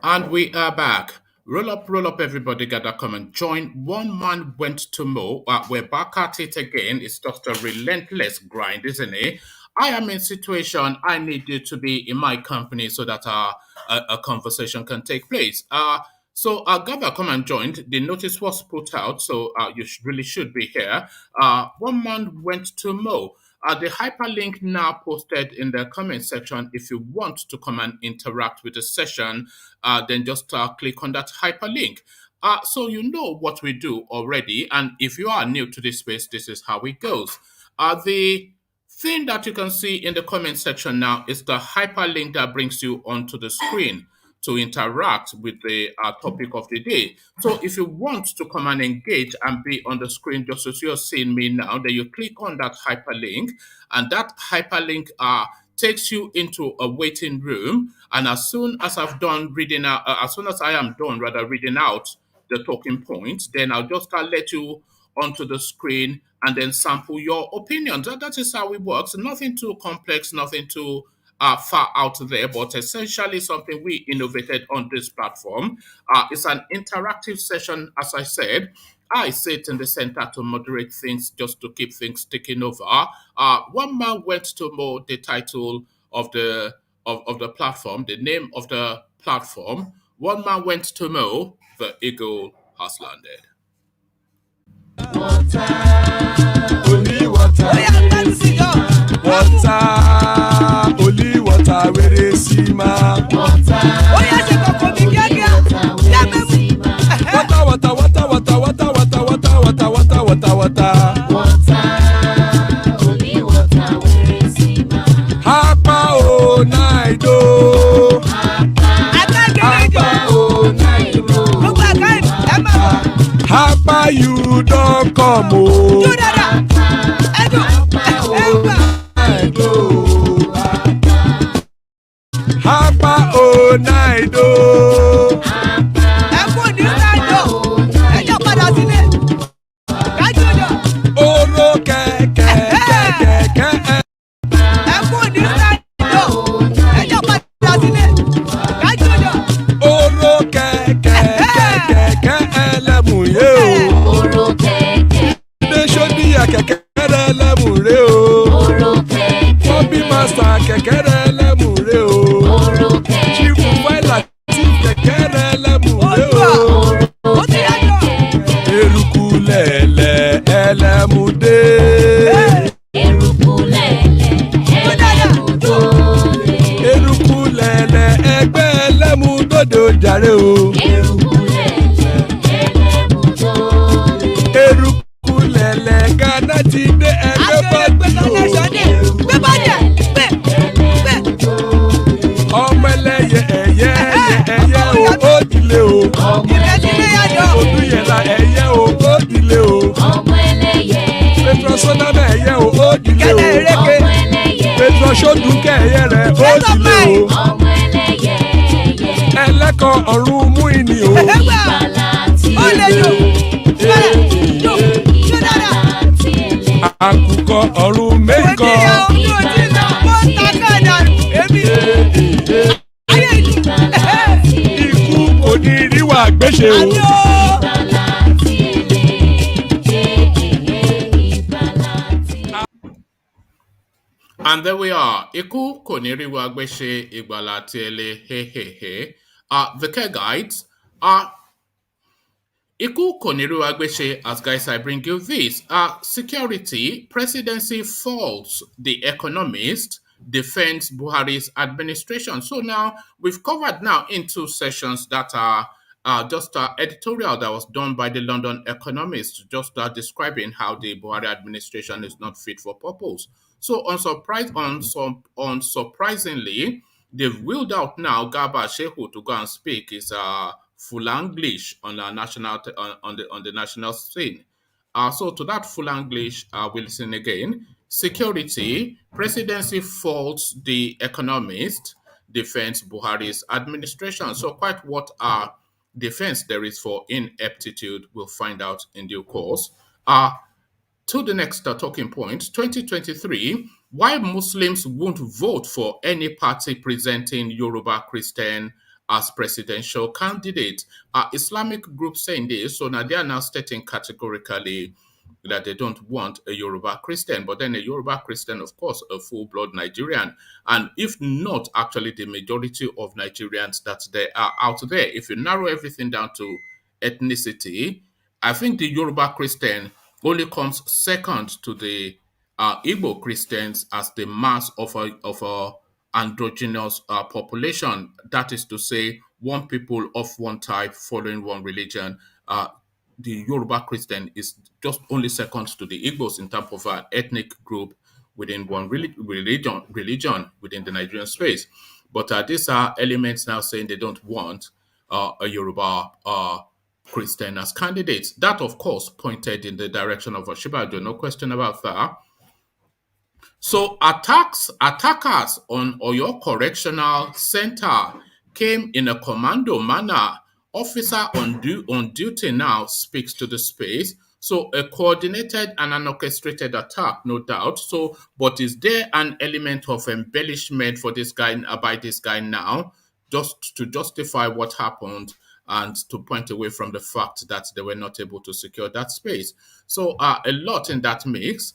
And we are back. Roll up, everybody, gather, come and join. One man went to mow. We're back at it again. It's just a relentless grind, isn't it? I am in situation. I need you to be in my company so that a conversation can take place. Gather, come and join. The notice was put out, so really should be here. One man went to mow. The hyperlink now posted in the comment section. If you want to come and interact with the session, then just click on that hyperlink. So you know what we do already. And if you are new to this space, this is how it goes. The thing that you can see in the comment section now is the hyperlink that brings you onto the screen to interact with the topic of the day. So if you want to come and engage and be on the screen just as you're seeing me now, then you click on that hyperlink, and that hyperlink takes you into a waiting room. And as soon as I've done reading out, as soon as I am done rather reading out the talking points, then I'll just let you onto the screen and then sample your opinions. That is how it works. Nothing too complex, nothing too far out there, but essentially something we innovated on this platform. It's an interactive session, as I said. I sit in the center to moderate things, just to keep things ticking over. One man went to mow the title of the platform, the name of the platform. One man went to mow, the eagle has landed. Water, only water. Water, only water. Where is Sima? Water, water, water, water, water, water, water, water, water, water, water. Water, only water. Where is Sima? Hapa o naido. Hapa o naido. Hapa you don't come o. Hapa o naido. Oro kẹ̀kẹ́ kẹ̀kẹ́. Oro kẹ̀kẹ́ kẹ̀kẹ́ ẹlẹ́mùyé o. Oro kẹ̀kẹ́. Désòdìyà kẹ̀kẹ́ rẹ̀ ẹlẹ́mùrè o. Oro kẹ̀kẹ́. Bobby Master kẹ̀kẹ́ rẹ̀ ẹlẹ́mùrè o. Oro kẹ̀kẹ́. Chief Faila ti kẹ̀kẹ́ rẹ̀ ẹlẹ́mùrè o. Oro kẹ̀kẹ́. Eruku lẹ̀lẹ̀ ẹlẹ́mùdé. Eruku lẹ̀lẹ̀ ẹlẹ́mùdó. Eruku lẹ̀lẹ̀ ẹgbẹ́ ẹlẹ́mùdóde ojàre o. Eruku lẹ̀lẹ̀ ẹlẹ́mùdó. Eruku lẹ̀lẹ̀ Ghana ti dé ẹgbẹ́ bọ́dì o. Ọmọ ẹlẹ́yẹ ẹ̀yẹ ẹ̀yẹ o ó dilé o. Odúyẹ̀lá ẹ̀yẹ o ó dilé o. Petro Sọ́nàmẹ̀ ẹ̀yẹ o ó dilé o. Petro Sọ́dúnkẹ́ ẹ̀yẹ rẹ̀ ó dilé o. Ẹlẹ́kọ̀ ọ̀run mú ìní o. Àkùkọ ọ̀run mẹ́kọ̀. Ikú kò ní rí wà gbéṣe o. And there we are. Iku koniriwa gbeshe igbala tiele he. The care guides are Iku koniriwa gbeshe. As guys, I bring you this. Security presidency faults the economist, defends Buhari's administration. So now we've covered now in two sessions that are just editorial that was done by the London Economist, just describing how the Buhari administration is not fit for purpose. So unsurprisingly, they've wheeled out now GARBA SHEHU to go and speak is full English on the national on the national scene. So to that full English, we'll listen again. Security, presidency faults the economist, defends Buhari's administration. So quite what defense there is for ineptitude, we'll find out in due course. To the next talking point, 2023, why Muslims won't vote for any party presenting Yoruba Christian as presidential candidate. Islamic groups saying this, so now they are now stating categorically that they don't want a Yoruba Christian, but then a Yoruba Christian, of course, a full-blood Nigerian. And if not actually the majority of Nigerians that they are out there, if you narrow everything down to ethnicity, I think the Yoruba Christian only comes second to the Igbo Christians as the mass of a androgynous population. That is to say, one people of one type following one religion. The Yoruba Christian is just only second to the Igbos in terms of an ethnic group within one religion within the Nigerian space. But these are elements now saying they don't want a Yoruba Christian as candidates. That, of course, pointed in the direction of Osinbajo, no question about that. So attackers on Oyo Correctional Center came in a commando manner. Officer on duty now speaks to the space. So a coordinated and an orchestrated attack, no doubt. So, but is there an element of embellishment for this guy by this guy now, just to justify what happened and to point away from the fact that they were not able to secure that space? So, a lot in that mix.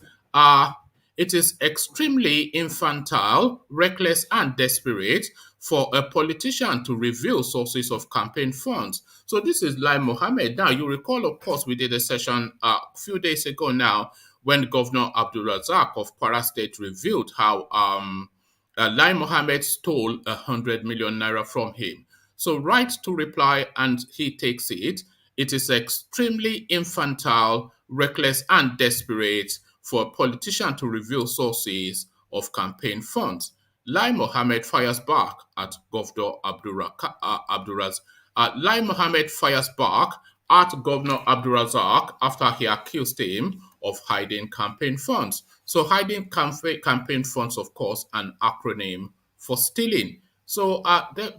It is extremely infantile, reckless, and desperate for a politician to reveal sources of campaign funds. So this is Lai Mohammed. Now, you recall, of course, we did a session a few days ago now when Governor Abdulrazaq of Kwara State revealed how Lai Mohammed stole 100 million naira from him. So right to reply, and he takes it. It is extremely infantile, reckless, and desperate for a politician to reveal sources of campaign funds. Lai Mohammed fires back at Governor Abdulrazaq. Lai Mohammed fires back at Governor Abdulrazaq after he accused him of hiding campaign funds. So hiding campaign funds, of course, an acronym for stealing. So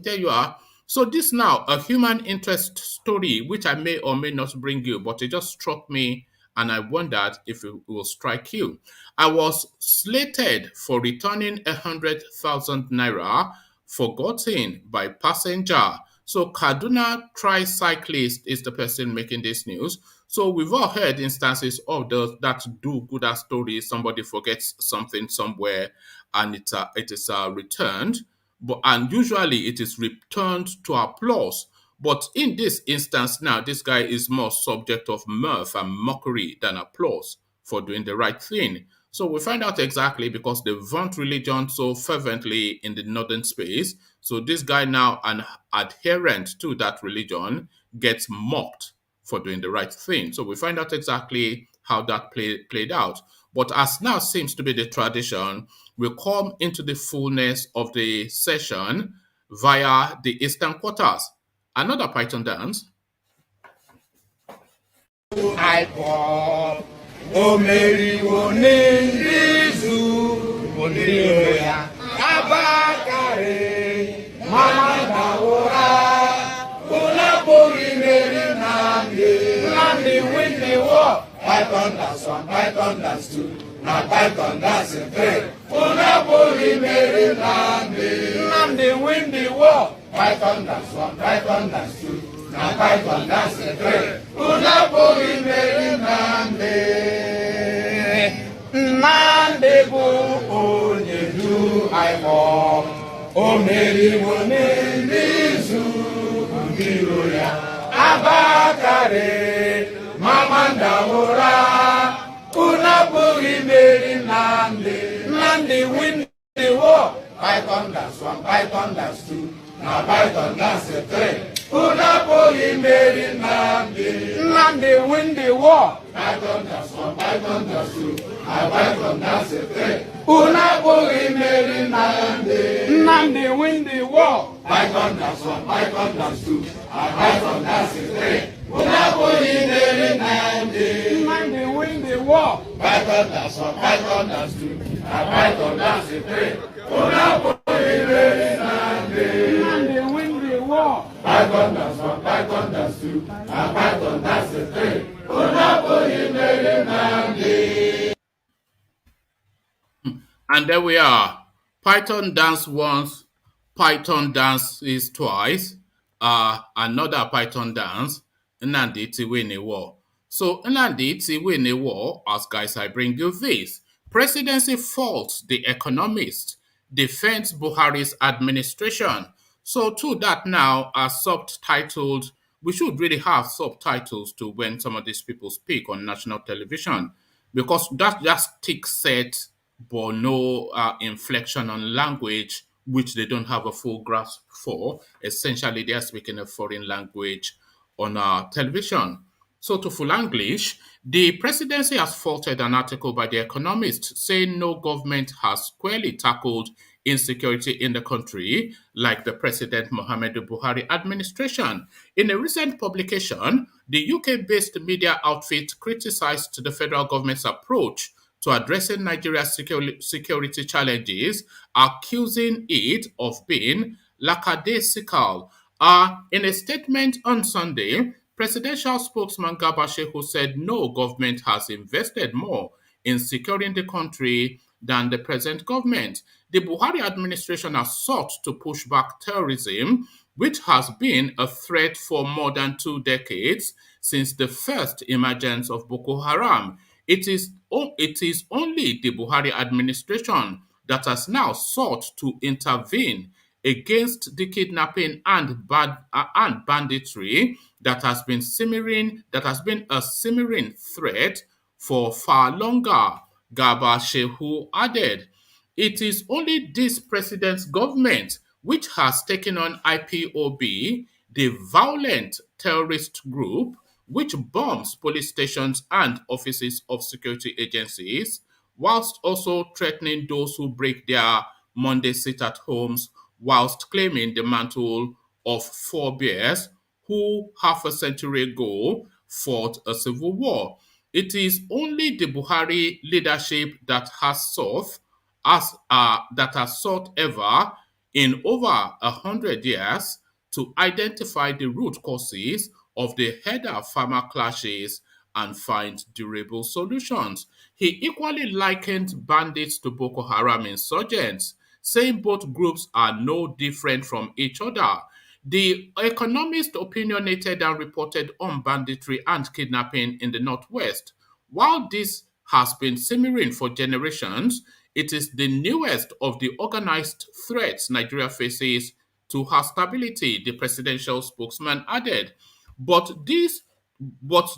there you are. So this now, a human interest story, which I may or may not bring you, but it just struck me and I wondered if it will strike you. I was slated for returning 100,000 naira forgotten by passenger. So Kaduna tricyclist is the person making this news. So we've all heard instances of those that do good as stories. Somebody forgets something somewhere and it is returned. And usually it is returned to applause. But in this instance now, this guy is more subject of mirth and mockery than applause for doing the right thing. So we find out exactly because they vaunt religion so fervently in the northern space. So this guy now, an adherent to that religion, gets mocked for doing the right thing. So we find out exactly how that played out. But as now seems to be the tradition, we come into the fullness of the session via the Eastern Quarters. Another Python dance. Python that's one, Python that's two, now Python that's a three. Unapoli Mary Nandi win the war. Python that's one, Python that's two, now Python that's a three. Unapoli Mary Nandi bo onye do I walk. O Mary wone nizu undiroya abakare. Mamanda ora, Unapuri Mary Nandi win the war. Python that's one, Python that's two, now Python that's a three. Unapuri Mary Nandi win the war. Python that's one, Python that's two, now Python that's a three. Unapuri Mary Nandi win the war. Python that's one, Python that's two, now Python that's a three. Unapoli Mary Nandi win the war. Python that's one, Python that's two, and Python that's a three. Unapoli Mary Nandi win the war. Python that's one, Python that's two, and Python that's a three. Unapoli Mary Nandi. And there we are. Python dance once, Python dances twice, another Python dance, Nnamdi ti win a war. So Nnamdi ti win a war, as guys I bring you this. Presidency faults the economist, defends Buhari's administration. So to that now are subtitled, we should really have subtitles to when some of these people speak on national television because that's just thick set but no inflection on language which they don't have a full grasp for. Essentially, they are speaking a foreign language on television. So, to full English, the presidency has faulted an article by The Economist saying no government has squarely tackled insecurity in the country like the President Muhammadu Buhari administration. In a recent publication, the UK-based media outfit criticized the federal government's approach to addressing Nigeria's security challenges, accusing it of being lackadaisical. In a statement on Sunday, presidential spokesman GARBA SHEHU said no government has invested more in securing the country than the present government. The Buhari administration has sought to push back terrorism, which has been a threat for more than 2 decades since the first emergence of Boko Haram. It is only the Buhari administration that has now sought to intervene against the kidnapping and banditry that has been a simmering threat for far longer. Garba Shehu added, it is only this president's government which has taken on IPOB, the violent terrorist group which bombs police stations and offices of security agencies, whilst also threatening those who break their Monday sit at homes, whilst claiming the mantle of forebears who half a century ago fought a civil war. It is only the Buhari leadership that has sought ever in over 100 years to identify the root causes of the header-farmer clashes and find durable solutions. He equally likened bandits to Boko Haram insurgents, saying both groups are no different from each other. The Economist opinionated and reported on banditry and kidnapping in the Northwest. While this has been simmering for generations, it is the newest of the organized threats Nigeria faces to her stability, the presidential spokesman added. But this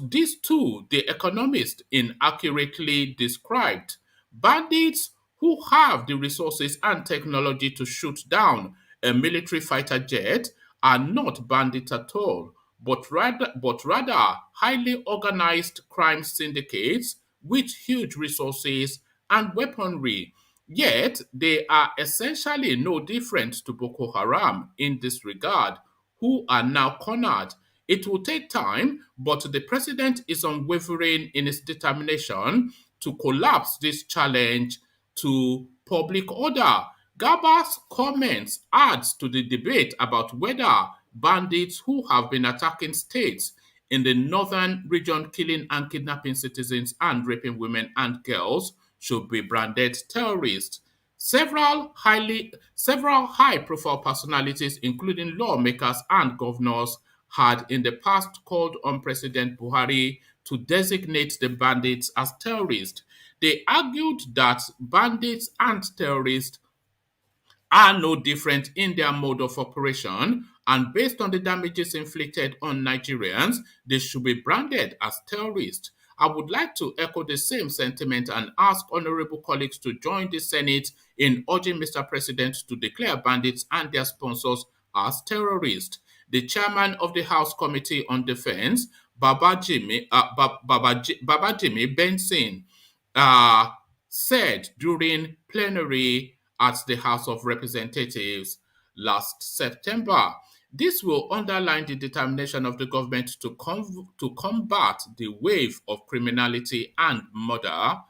these two, the economist inaccurately described. Bandits who have the resources and technology to shoot down a military fighter jet are not bandits at all, but rather highly organized crime syndicates with huge resources and weaponry. Yet they are essentially no different to Boko Haram in this regard, who are now cornered. It will take time, but the president is unwavering in his determination to collapse this challenge to public order. Garba's comments adds to the debate about whether bandits who have been attacking states in the northern region, killing and kidnapping citizens and raping women and girls, should be branded terrorists. Several high-profile personalities, including lawmakers and governors, had in the past called on President Buhari to designate the bandits as terrorists. They argued that bandits and terrorists are no different in their mode of operation, and based on the damages inflicted on Nigerians, they should be branded as terrorists. I would like to echo the same sentiment and ask honorable colleagues to join the Senate in urging Mr. President to declare bandits and their sponsors as terrorists. The chairman of the House Committee on Defense, Babajimi Benson, uh, said during plenary at the House of Representatives last September. This will underline the determination of the government to combat the wave of criminality and murder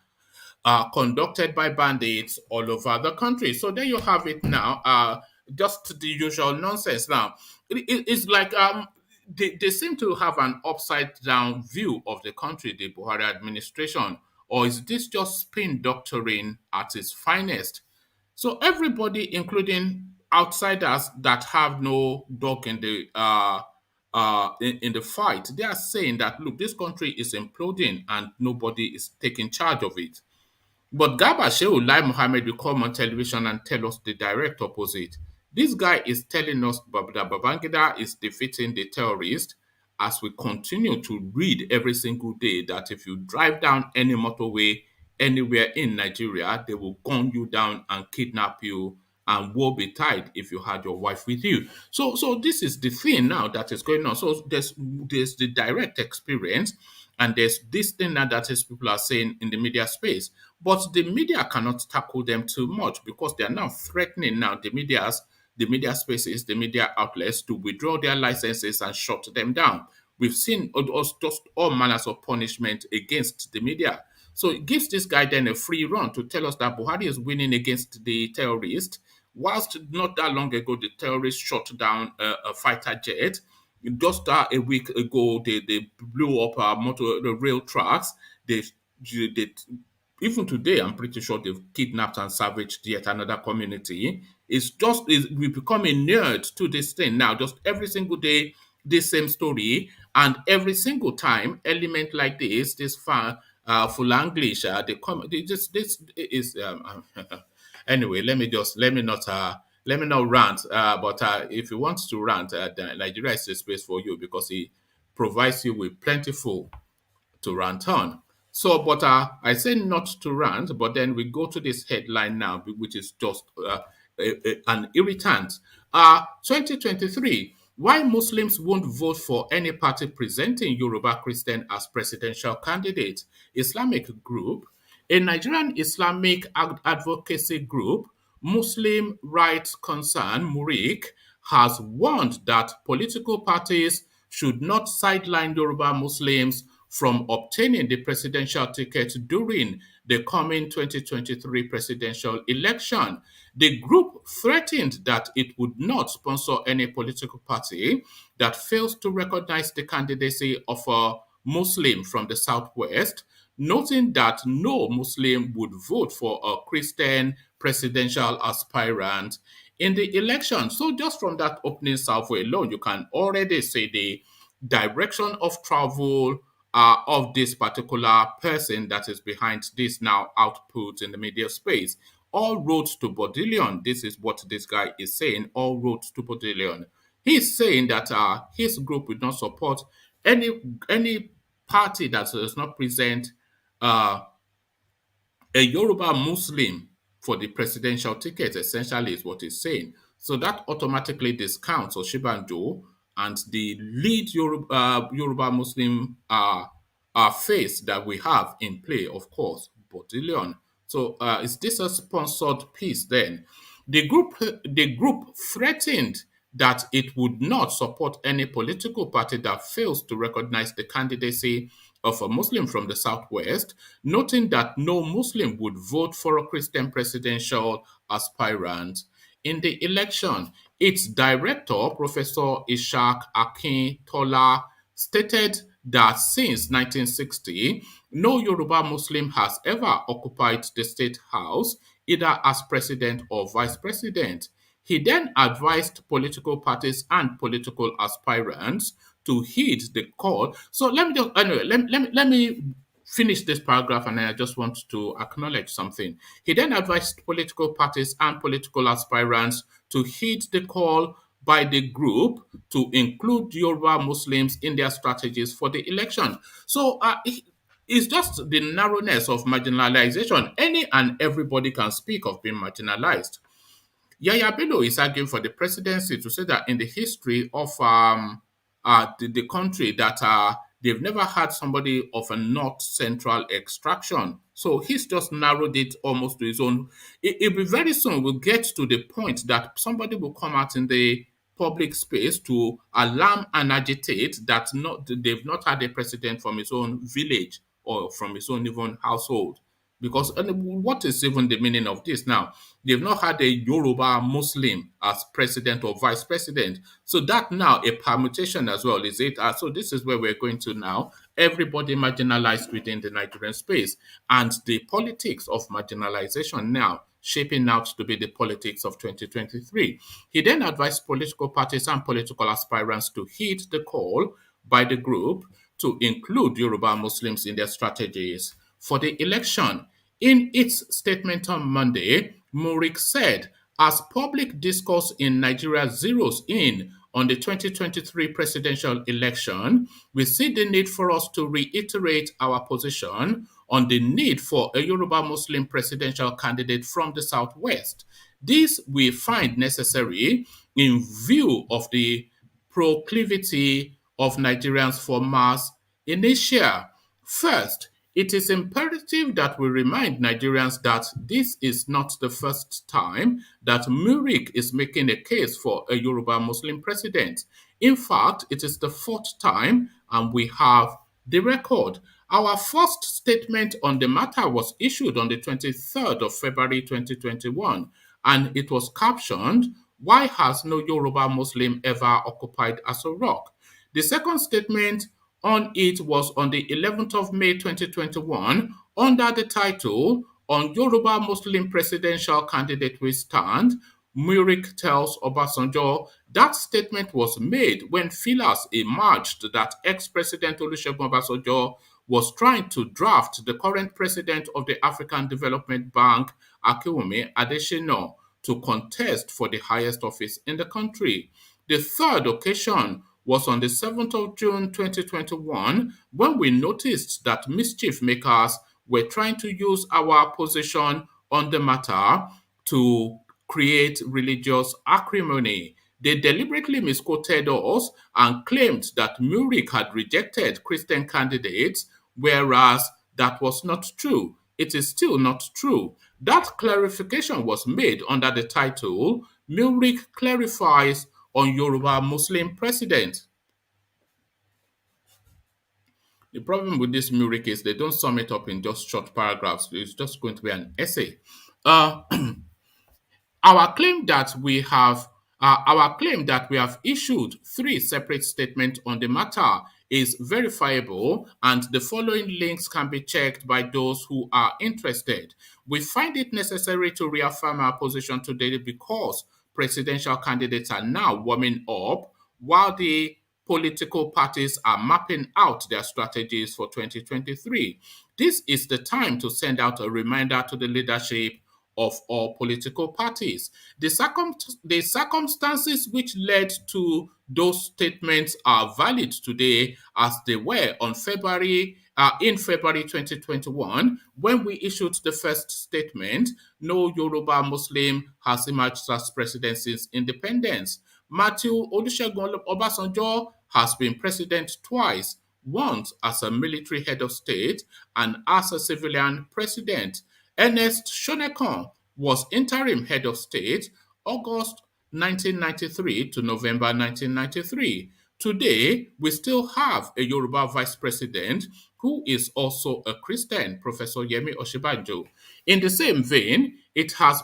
conducted by bandits all over the country. So there you have it now. Just the usual nonsense now. It's like they seem to have an upside down view of the country, the Buhari administration. Or is this just spin doctoring at its finest? So everybody, including outsiders that have no dog in the in the fight, they are saying that look, this country is imploding and nobody is taking charge of it. But GARBA Shehu Lai Mohammed will come on television and tell us the direct opposite. This guy is telling us that Babangida is defeating the terrorists, as we continue to read every single day that if you drive down any motorway anywhere in Nigeria, they will gun you down and kidnap you, and woe betide if you had your wife with you. So this is the thing now that is going on. So there's the direct experience, and there's this thing now that is people are saying in the media space. But the media cannot tackle them too much because they are now threatening now the media spaces, the media outlets to withdraw their licenses and shut them down. We've seen just all manners of punishment against the media. So it gives this guy then a free run to tell us that Buhari is winning against the terrorists, whilst not that long ago the terrorists shot down a fighter jet. Just a week ago, they blew up the rail tracks. They even today, I'm pretty sure they've kidnapped and savaged yet another community. We become a nerd to this thing now. Just every single day, this same story, and every single time, element like this full English, they come. They just this is anyway. Let me not rant. But if you want to rant, Nigeria is a space for you because it provides you with plentiful to rant on. So, but I say not to rant, but then we go to this headline now, which is just an irritant. 2023, why Muslims won't vote for any party presenting Yoruba Christian as presidential candidate. Islamic group, a Nigerian Islamic advocacy group, Muslim rights concern, Muric, has warned that political parties should not sideline Yoruba Muslims from obtaining the presidential ticket during the coming 2023 presidential election. The group threatened that it would not sponsor any political party that fails to recognize the candidacy of a Muslim from the Southwest, noting that no Muslim would vote for a Christian presidential aspirant in the election. So just from that opening salvo alone, you can already say the direction of travel of this particular person that is behind this now output in the media space. All roads to Bodillion. This is what this guy is saying. All roads to Bodillion. He's saying that his group will not support any party that does not present uh, a Yoruba Muslim for the presidential ticket, essentially, is what he's saying. So that automatically discounts Oshibanjo and the lead Yoruba Muslim face that we have in play, of course, Bodillion. So is this a sponsored piece then? The group threatened that it would not support any political party that fails to recognize the candidacy of a Muslim from the Southwest, noting that no Muslim would vote for a Christian presidential aspirant in the election. Its director, Professor Ishaq Akin Tola, stated that since 1960, no Yoruba Muslim has ever occupied the state house, either as president or vice president. He then advised political parties and political aspirants to heed the call. So let me just anyway, let me finish this paragraph, and I just want to acknowledge something. He then advised political parties and political aspirants to heed the call by the group to include Yoruba Muslims in their strategies for the election. So it's just the narrowness of marginalization. Any and everybody can speak of being marginalized. Yaya Bello is arguing for the presidency to say that in the history of the country that they've never had somebody of a North Central extraction. So he's just narrowed it almost to his own. It'll be very soon we'll get to the point that somebody will come out in the public space to alarm and agitate that they've not had a president from his own village or from his own even household. Because what is even the meaning of this now? They've not had a Yoruba Muslim as president or vice president. So that now a permutation as well, is it? So this is where we're going to now. Everybody marginalized within the Nigerian space. And the politics of marginalization now shaping out to be the politics of 2023. He then advised political parties and political aspirants to heed the call by the group to include Yoruba Muslims in their strategies for the election. In its statement on Monday, Muric said, as public discourse in Nigeria zeroes in on the 2023 presidential election, we see the need for us to reiterate our position on the need for a Yoruba Muslim presidential candidate from the Southwest. This we find necessary in view of the proclivity of Nigerians for mass inertia. First, it is imperative that we remind Nigerians that this is not the first time that Muric is making a case for a Yoruba Muslim president. In fact, it is the fourth time, and we have the record. Our first statement on the matter was issued on the 23rd of February 2021, and it was captioned, "Why has no Yoruba Muslim ever occupied Aso Rock?" The second statement on it was on the 11th of May 2021 under the title, "On Yoruba Muslim Presidential Candidate We Stand." Muric tells Obasanjo that statement was made when feelers emerged that ex-President Olusegun Obasanjo was trying to draft the current president of the African Development Bank, Akinwumi Adesina, to contest for the highest office in the country. The third occasion was on the 7th of June 2021 when we noticed that mischief makers were trying to use our position on the matter to create religious acrimony. They deliberately misquoted us and claimed that Muric had rejected Christian candidates, whereas that was not true. It is still not true. That clarification was made under the title, "Muric clarifies on Yoruba Muslim president." The problem with this Muric is they don't sum it up in just short paragraphs. It's just going to be an essay. Uh, Our claim that we have issued three separate statements on the matter is verifiable, and the following links can be checked by those who are interested. We find it necessary to reaffirm our position today because presidential candidates are now warming up while the political parties are mapping out their strategies for 2023. This is the time to send out a reminder to the leadership of all political parties. The circumstances which led to those statements are valid today as they were on in February 2021 when we issued the first statement. No Yoruba Muslim has emerged as president since independence. Matthew Olusegun Obasanjo has been president twice, once as a military head of state and as a civilian president. Ernest Shonekan was interim head of state August 1993 to November 1993. Today, we still have a Yoruba vice president who is also a Christian, Professor Yemi Osinbajo. In the same vein, it has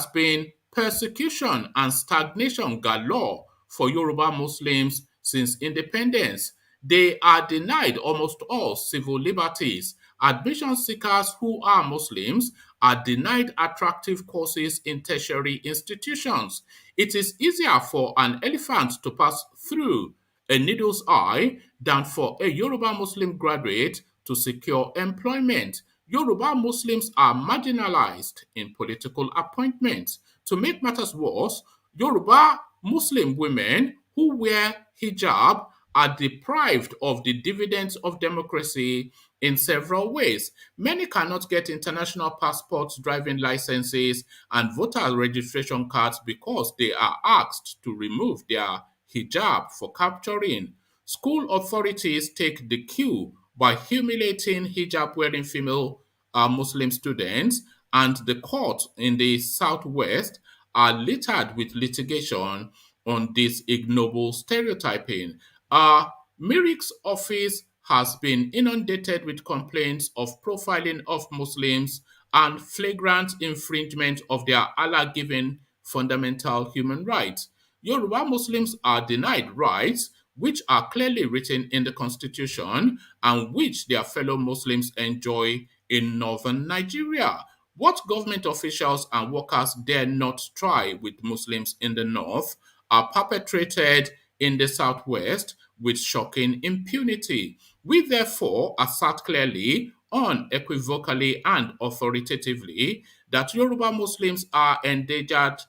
been persecution and stagnation galore for Yoruba Muslims since independence. They are denied almost all civil liberties. Admission seekers who are Muslims are denied attractive courses in tertiary institutions. It is easier for an elephant to pass through a needle's eye than for a Yoruba Muslim graduate to secure employment. Yoruba Muslims are marginalized in political appointments. To make matters worse, Yoruba Muslim women who wear hijab are deprived of the dividends of democracy in several ways. Many cannot get international passports, driving licenses, and voter registration cards because they are asked to remove their hijab for capturing. School authorities take the cue by humiliating hijab wearing female Muslim students, and the courts in the Southwest are littered with litigation on this ignoble stereotyping. Uh, Muric's office has been inundated with complaints of profiling of Muslims and flagrant infringement of their Allah-given fundamental human rights. Yoruba Muslims are denied rights which are clearly written in the constitution and which their fellow Muslims enjoy in northern Nigeria. What government officials and workers dare not try with Muslims in the north are perpetrated in the southwest with shocking impunity. We therefore assert clearly, unequivocally, and authoritatively that Yoruba Muslims are endangered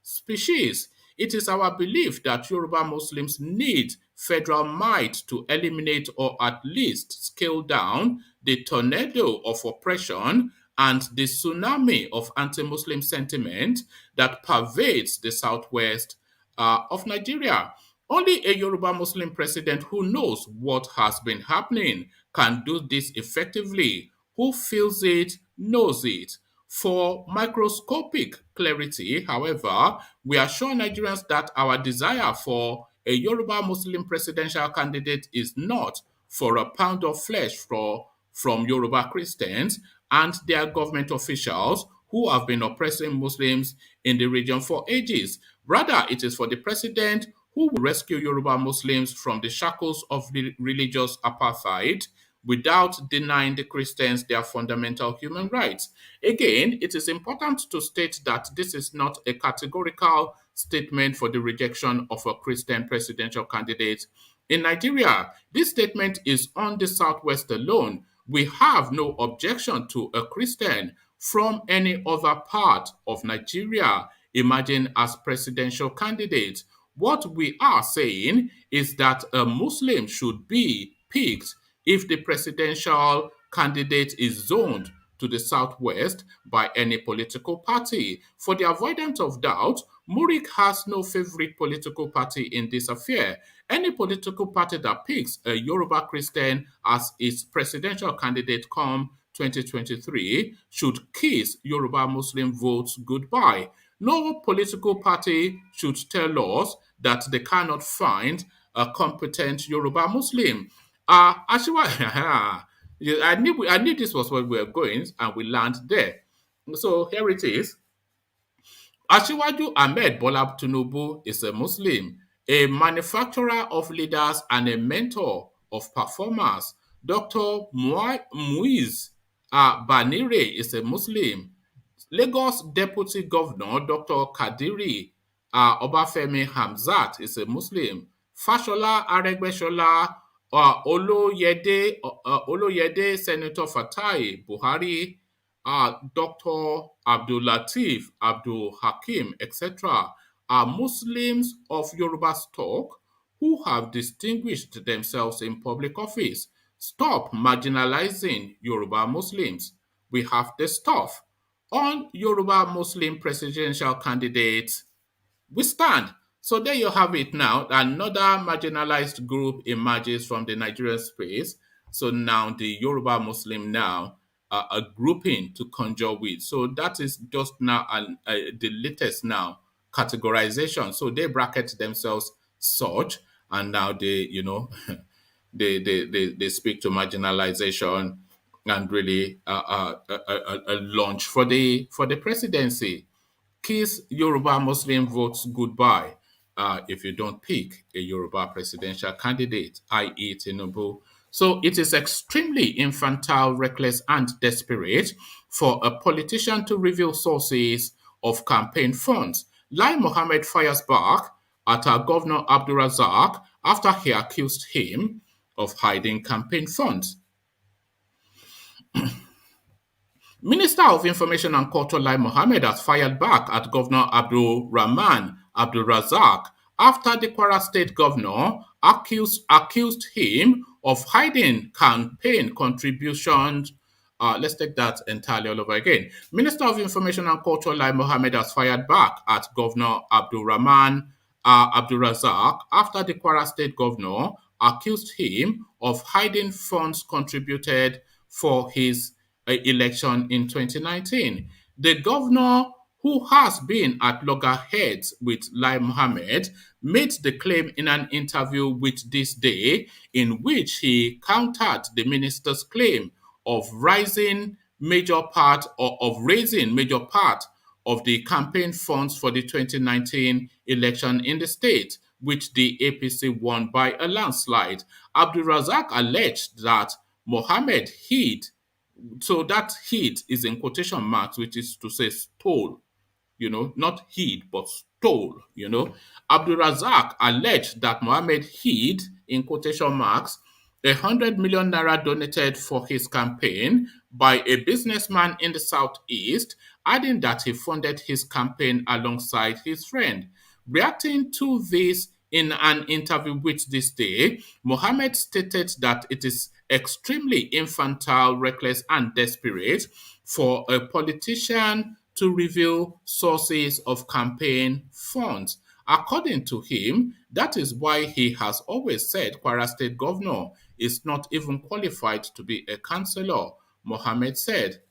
species. It is our belief that Yoruba Muslims need federal might to eliminate or at least scale down the tornado of oppression and the tsunami of anti-Muslim sentiment that pervades the southwest of Nigeria. Only a Yoruba Muslim president who knows what has been happening can do this effectively. Who feels it, knows it. For microscopic clarity, however, we assure Nigerians that our desire for a Yoruba Muslim presidential candidate is not for a pound of flesh from Yoruba Christians and their government officials who have been oppressing Muslims in the region for ages. Rather, it is for the president who will rescue Yoruba Muslims from the shackles of religious apartheid without denying the Christians their fundamental human rights. Again, it is important to state that this is not a categorical statement for the rejection of a Christian presidential candidate in Nigeria. This statement is on the Southwest alone. We have no objection to a Christian from any other part of Nigeria emerging as presidential candidate. What we are saying is that a Muslim should be picked if the presidential candidate is zoned to the southwest by any political party. For the avoidance of doubt, Muric has no favorite political party in this affair. Any political party that picks a Yoruba Christian as its presidential candidate come 2023 should kiss Yoruba Muslim votes goodbye. No political party should tell us that they cannot find a competent Yoruba Muslim. Actually, I knew this was where we were going, and we landed there. So here it is. Asiwaju Ahmed Bola Tinubu is a Muslim, a manufacturer of leaders and a mentor of performers. Dr. Muiz Banire is a Muslim. Lagos Deputy Governor Dr. Kadiri Obafemi Hamzat is a Muslim. Fashola Aregbesola Oloyede Senator Fatai Buhari, Dr. Abdul Latif, Abdul Hakim, etc., are Muslims of Yoruba stock who have distinguished themselves in public office. Stop marginalizing Yoruba Muslims. We have the stuff. On Yoruba Muslim presidential candidates, we stand. So there you have it now. Another marginalized group emerges from the Nigerian space. So now the Yoruba Muslim now are a grouping to conjure with. So that is just now the latest now categorization. So they bracket themselves such, and now they, they speak to marginalization and really a launch for the presidency. Kiss Yoruba Muslim votes goodbye if you don't pick a Yoruba presidential candidate, i.e. Tinubu. So it is extremely infantile, reckless, and desperate for a politician to reveal sources of campaign funds. Lai Mohammed fires back at our Governor Abdulrazaq after he accused him of hiding campaign funds. Minister of Information and Culture Lai Mohammed has fired back at Governor Abdulrazaq after the Kwara State Governor accused him of hiding campaign contributions. Let's take that entirely all over again. Minister of Information and Culture Lai Mohammed has fired back at Governor Abdulrazaq after the Kwara State Governor accused him of hiding funds contributed for his election in 2019. The governor, who has been at loggerheads with Lai Mohammed, made the claim in an interview with This Day, in which he countered the minister's claim of raising major part of the campaign funds for the 2019 election in the state, which the APC won by a landslide. Abdulrazaq alleged that Mohammed hid, so that hid is in quotation marks, which is to say stole, not hid, but stole. Abdulrazak alleged that Mohammed hid, in quotation marks, 100 million naira donated for his campaign by a businessman in the southeast, adding that he funded his campaign alongside his friend. Reacting to this in an interview with This Day, Mohammed stated that it is extremely infantile, reckless, and desperate for a politician to reveal sources of campaign funds. According to him, that is why he has always said Kwara State Governor is not even qualified to be a councillor. Mohammed said,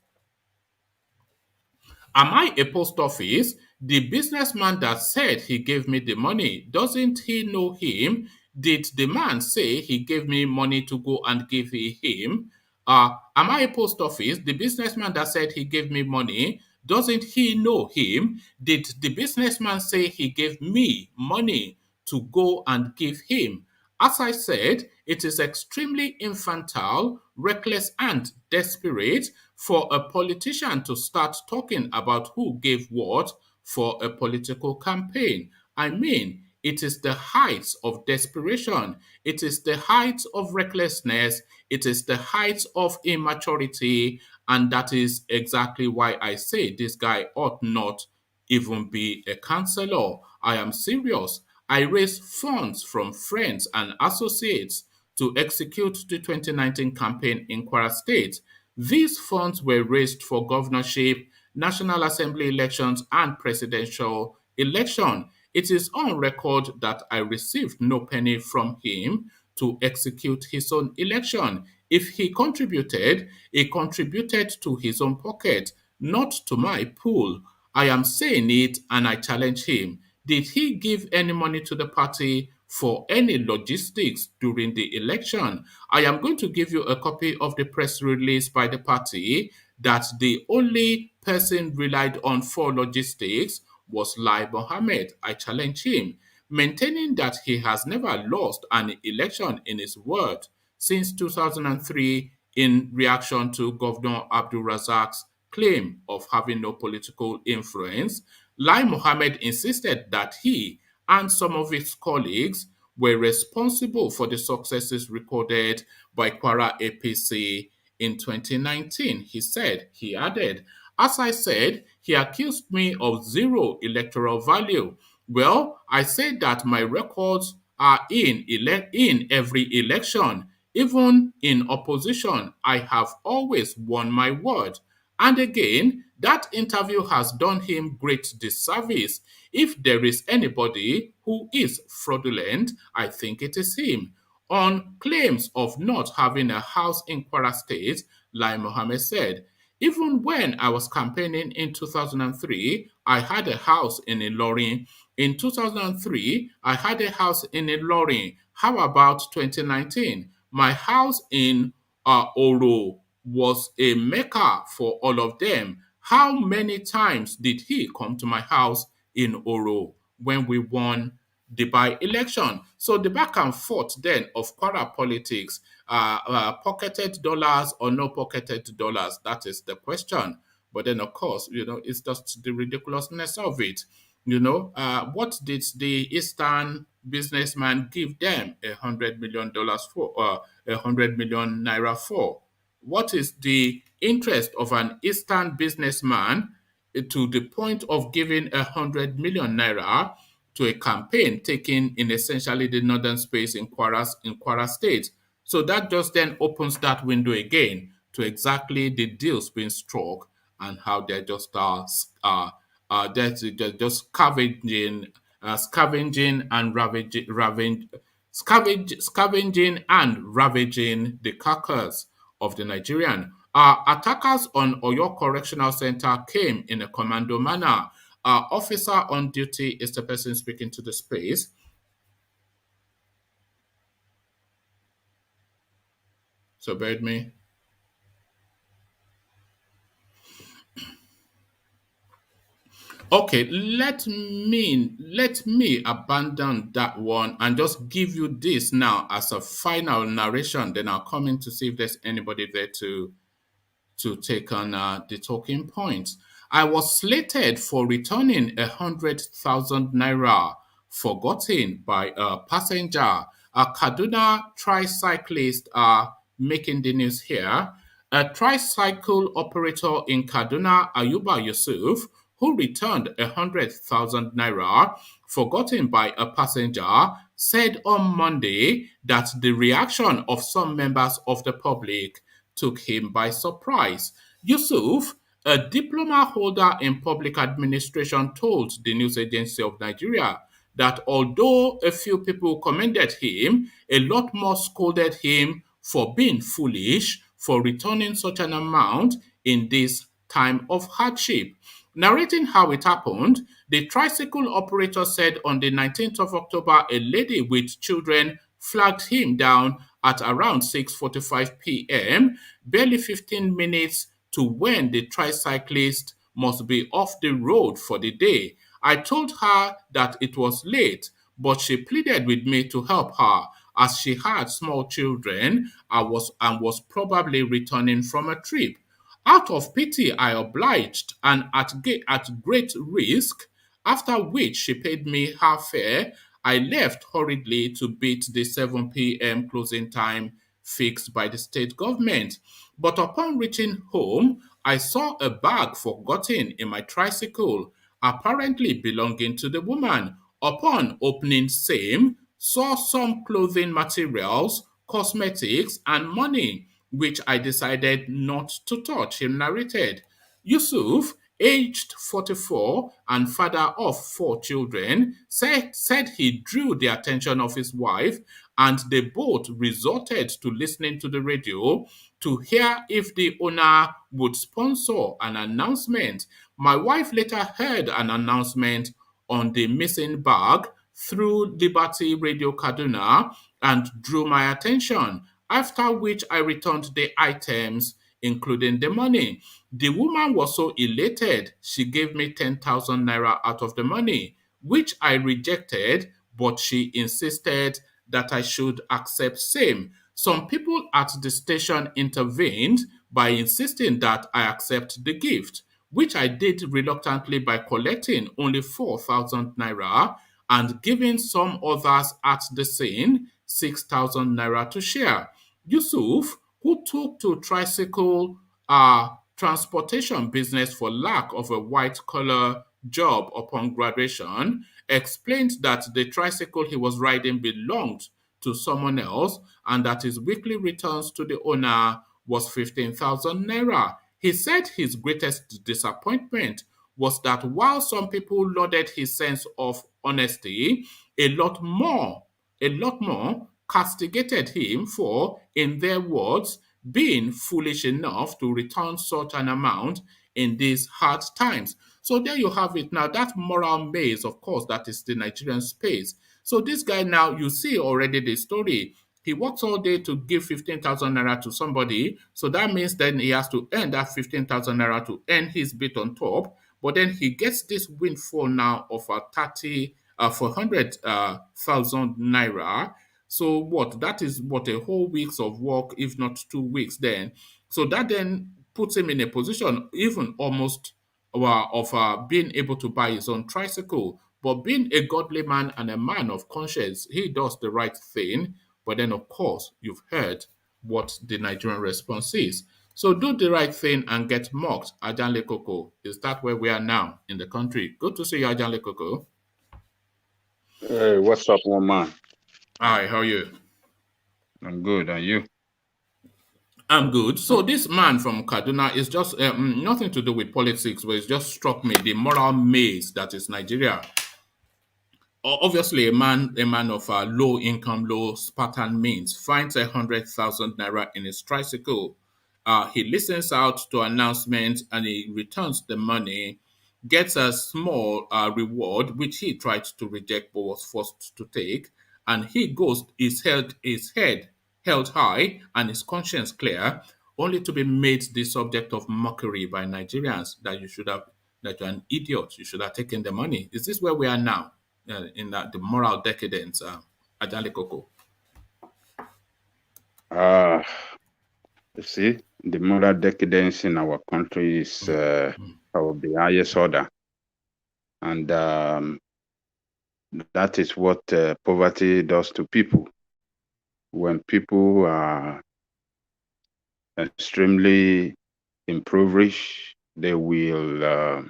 "Am I a post office? The businessman that said he gave me the money, doesn't he know him? Did the man say he gave me money to go and give him? Am I a post office? The businessman that said he gave me money, doesn't he know him? Did the businessman say he gave me money to go and give him? As I said, it is extremely infantile, reckless, and desperate for a politician to start talking about who gave what for a political campaign. I mean, it is the heights of desperation. It is the heights of recklessness. It is the heights of immaturity. And that is exactly why I say this guy ought not even be a councillor. I am serious. I raised funds from friends and associates to execute the 2019 campaign in Kwara State. These funds were raised for governorship, National Assembly elections, and presidential election. It is on record that I received no penny from him to execute his own election. If he contributed to his own pocket, not to my pool. I am saying it and I challenge him. Did he give any money to the party for any logistics during the election? I am going to give you a copy of the press release by the party that the only person relied on for logistics was Lai Mohammed. I challenge him, maintaining that he has never lost an election in his word since 2003 in reaction to Governor Abdulrazak's claim of having no political influence. Lai Mohammed insisted that he and some of his colleagues were responsible for the successes recorded by Kwara APC in 2019. He added, as I said, he accused me of zero electoral value. Well, I said that my records are in every election. Even in opposition, I have always won my word. And again, that interview has done him great disservice. If there is anybody who is fraudulent, I think it is him. On claims of not having a house in Kwara State, Lai Mohammed said, even when I was campaigning in 2003, I had a house in Ilorin. In 2003, I had a house in Ilorin. How about 2019? My house in Oro was a mecca for all of them. How many times did he come to my house in Oro when we won the by-election? So the back and forth then of Kwara politics, pocketed dollars or no pocketed dollars, that is the question. But then, of course, it's just the ridiculousness of it. What did the Eastern businessman give them $100 million for, 100 million naira for? What is the interest of an Eastern businessman to the point of giving 100 million naira to a campaign taken in essentially the northern space in Kwara State? So that just then opens that window again to exactly the deals being struck and how they're just they're just scavenging and scavenging and ravaging the carcass of the Nigerian. Attackers on Oyo Correctional Center came in a commando manner. Our officer on duty is the person speaking to the space. So bear with me. Okay, let me abandon that one and just give you this now as a final narration. Then I'll come in to see if there's anybody there to take on the talking points. I was slated for returning 100,000 naira forgotten by a passenger. A Kaduna tricyclist are making the news here. A tricycle operator in Kaduna, Ayuba Yusuf, who returned 100,000 naira forgotten by a passenger, said on Monday that the reaction of some members of the public took him by surprise. Yusuf, a diploma holder in public administration, told the news agency of Nigeria that although a few people commended him, a lot more scolded him for being foolish for returning such an amount in this time of hardship. Narrating how it happened, the tricycle operator said on the 19th of October, a lady with children flagged him down at around 6:45 p.m., barely 15 minutes to when the tricyclist must be off the road for the day. I told her that it was late, but she pleaded with me to help her as she had small children and was probably returning from a trip. Out of pity, I obliged, and at great risk, after which she paid me her fare. I left hurriedly to beat the 7 p.m. closing time fixed by the state government. But upon reaching home, I saw a bag forgotten in my tricycle, apparently belonging to the woman. Upon opening same, saw some clothing materials, cosmetics, and money, which I decided not to touch, he narrated. Yusuf, aged 44 and father of 4 children, said he drew the attention of his wife and they both resorted to listening to the radio to hear if the owner would sponsor an announcement. My wife later heard an announcement on the missing bag through Liberty Radio Kaduna and drew my attention, after which I returned the items, including the money. The woman was so elated, she gave me 10,000 naira out of the money, which I rejected, but she insisted that I should accept same. Some people at the station intervened by insisting that I accept the gift, which I did reluctantly by collecting only 4,000 naira and giving some others at the scene 6,000 naira to share. Yusuf, who took to tricycle transportation business for lack of a white collar job upon graduation, explained that the tricycle he was riding belonged to someone else and that his weekly returns to the owner was 15,000 naira. He said his greatest disappointment was that while some people lauded his sense of honesty, a lot more, castigated him for, in their words, being foolish enough to return such an amount in these hard times. So there you have it. Now that moral maze, of course, that is the Nigerian space. So this guy now, you see already the story. He works all day to give 15,000 naira to somebody. So that means then he has to earn that 15,000 naira to earn his bit on top. But then he gets this windfall now of a 400,000 naira. So what? That is what, a whole week's of work, if not 2 weeks then. So that then puts him in a position even almost of being able to buy his own tricycle. But being a godly man and a man of conscience, he does the right thing. But then, of course, you've heard what the Nigerian response is. So do the right thing and get mocked, Ajanle Koko. Is that where we are now in the country? Good to see you, Ajanle Koko. Hey, what's up, one man? Hi, how are you? I'm good, and you? I'm good. So this man from Kaduna is just nothing to do with politics, but it just struck me the moral maze that is Nigeria. Obviously, a man of low income, low Spartan means finds 100,000 naira in his tricycle. He listens out to announcements and he returns the money. gets a small reward, which he tried to reject but was forced to take, and he goes, his head held high and his conscience clear, only to be made the subject of mockery by Nigerians that you're an idiot, you should have taken the money. Is this where we are now in the moral decadence, Ajali Koko? You see, the moral decadence in our country is of the highest order. And that is what poverty does to people. When people are extremely impoverished, they will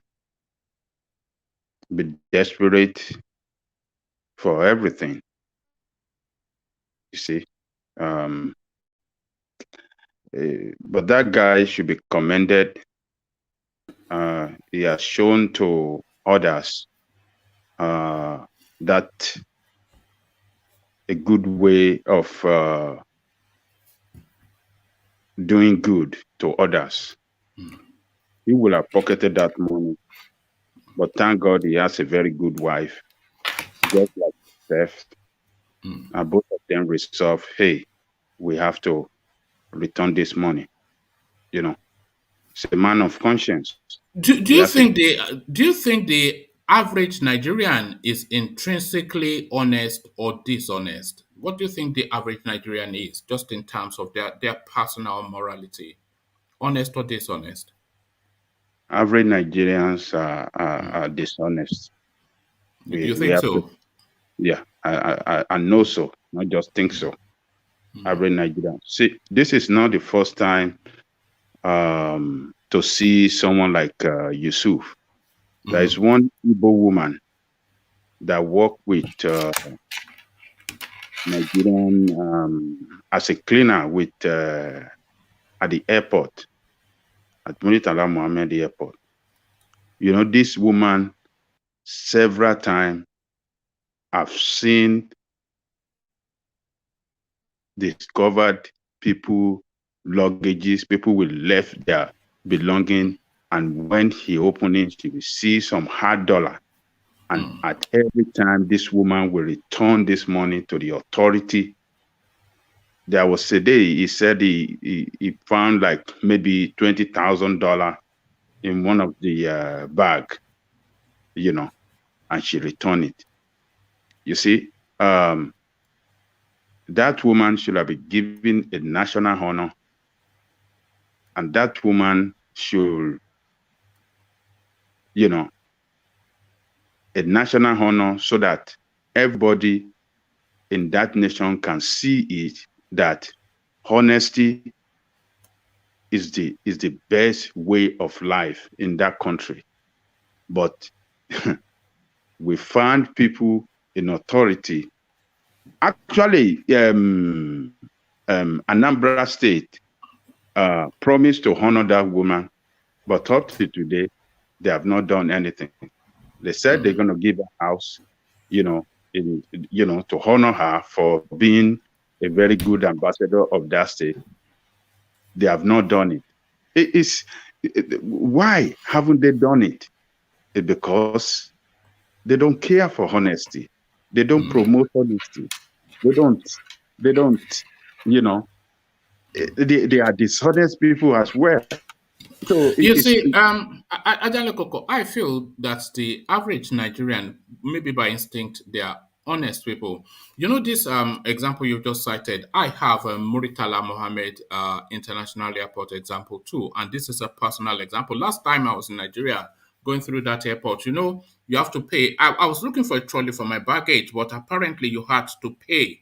be desperate for everything. You see, but that guy should be commended. He has shown to others that a good way of doing good to others. He will have pocketed that money, but thank God he has a very good wife, just like himself. And both of them resolve, hey, we have to return this money. You know, it's a man of conscience. Do you think the average Nigerian is intrinsically honest or dishonest? What do you think the average Nigerian is, just in terms of their personal morality? Honest or dishonest? Average Nigerians are dishonest. You think so? Yeah, I know so, not just think so. Average Nigerians. See, this is not the first time to see someone like Yusuf. There is one Igbo woman that worked with Nigerian as a cleaner with at the airport, at Lai Mohammed airport. You know, this woman, several times I've seen discovered people luggages, people will left their belonging, and when he opened it, he will see some hard dollar. And at every time, this woman will return this money to the authority. There was a day he said he found like maybe $20,000 in one of the bag, you know, and she returned it. You see, that woman should have been given a national honor, and that woman should, you know, a national honor so that everybody in that nation can see it, that honesty is the best way of life in that country. But we found people in authority. Actually, Anambra State promised to honor that woman, but up to today, they have not done anything. They said they're going to give a house, you know, to honor her for being a very good ambassador of that state. They have not done it. Why haven't they done it? It's because they don't care for honesty. They don't promote honesty. They don't, you know, they are dishonest people as well. So you see, Ajale Koko, I feel that the average Nigerian, maybe by instinct, they are honest people. You know, this example you just cited, I have a Lai Mohammed International Airport example too, and this is a personal example. Last time I was in Nigeria, going through that airport, you know, you have to pay. I was looking for a trolley for my baggage, but apparently you had to pay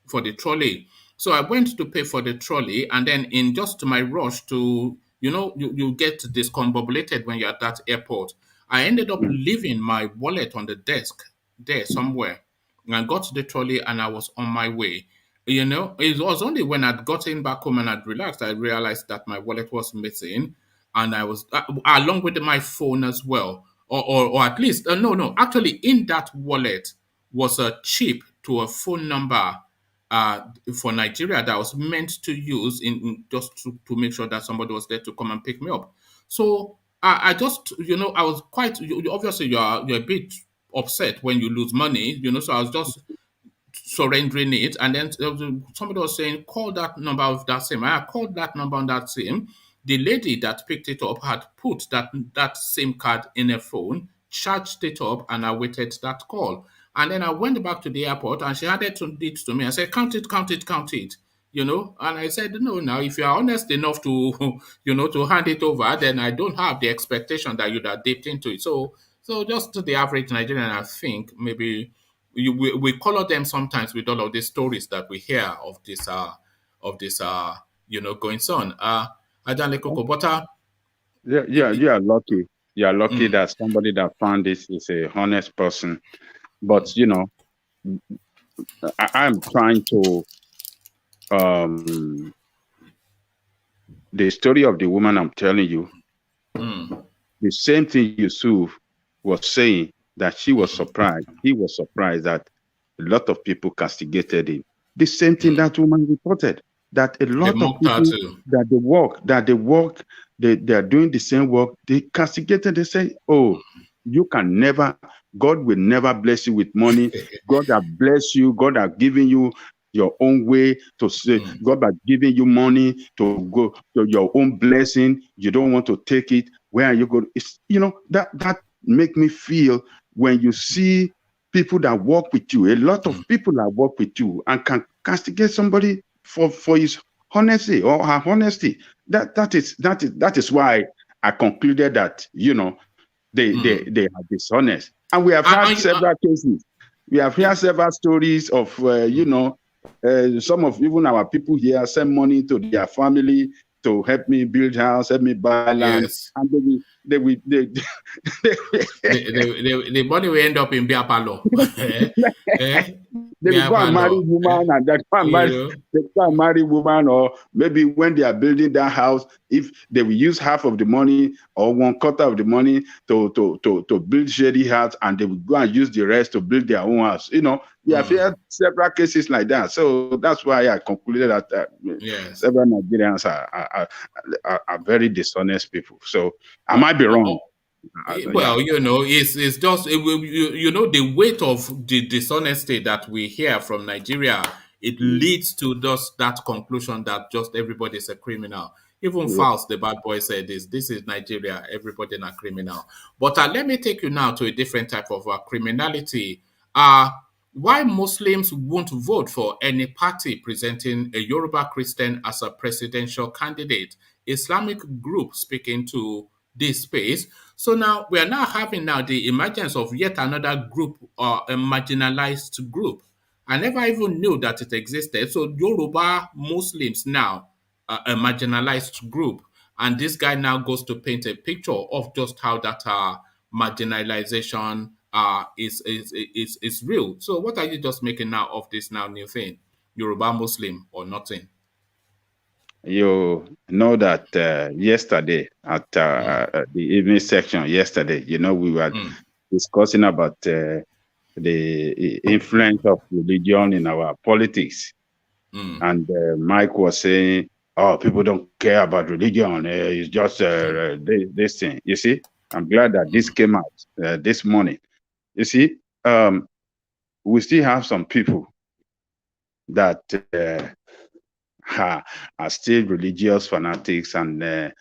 for the trolley. So I went to pay for the trolley, and then in just my rush to, you know, you get discombobulated when you're at that airport. I ended up leaving my wallet on the desk there somewhere. And I got to the trolley and I was on my way. You know, it was only when I'd gotten back home and I'd relaxed, I realized that my wallet was missing. And I was, along with my phone as well. Or at least, no, actually in that wallet was a chip to a phone number for Nigeria that was meant to use in just to make sure that somebody was there to come and pick me up. So I just, I was quite, obviously you're a bit upset when you lose money, so I was just surrendering it. And then somebody was saying, call that number of that same. I called that number on that same. The lady that picked it up had put that same card in her phone, charged it up, and I waited that call. And then I went back to the airport and she handed it to me. I said, count it, count it, count it. And I said, no, now, if you are honest enough to, to hand it over, then I don't have the expectation that you'd have dipped into it. So just to the average Nigerian, I think maybe we color them sometimes with all of the stories that we hear of this goings on. Adan Lekoko, but You are lucky. You are lucky that somebody that found this is a honest person. But I'm trying to the story of the woman I'm telling you, the same thing Yusuf was saying, that she was surprised. He was surprised that a lot of people castigated him. The same thing that woman reported, that a lot of people that they are doing the same work, they castigated, they say, oh, you can never, God will never bless you with money. God has blessed you, God has given you your own way to say, God has given you money to go to your own blessing. You don't want to take it. Where are you going? It's, that make me feel when you see people that work with you, a lot of people that work with you and can castigate somebody for his honesty or her honesty. That is why I concluded that they are dishonest. And we have had several cases. We have heard several stories of some of even our people here send money to their family to help me build house, help me buy land, and the money will end up in Biapalo. They will go and marry woman, and they go and marry woman, or maybe when they are building that house, if they will use half of the money or 1/4 of the money to build shady house, and they will go and use the rest to build their own house. We have had several cases like that. So that's why I concluded that several Nigerians are very dishonest people. So I might be wrong. Well, it's just the weight of the dishonesty that we hear from Nigeria. It leads to just that conclusion that just everybody is a criminal. Even Faust, the bad boy, said this. This is Nigeria. Everybody is a criminal. But let me take you now to a different type of criminality. Why Muslims won't vote for any party presenting a Yoruba Christian as a presidential candidate. Islamic group speaking to this space. So now we are now having the emergence of yet another group, a marginalized group. I never even knew that it existed. So Yoruba Muslims now are a marginalized group. And this guy now goes to paint a picture of just how that marginalization is real. So what are you just making now of this now new thing? Yoruba Muslim or nothing? You know that yesterday at the evening section yesterday, we were discussing about the influence of religion in our politics. And Mike was saying, oh, people don't care about religion. It's just this thing. You see, I'm glad that this came out this morning. You see, we still have some people that are still religious fanatics, and they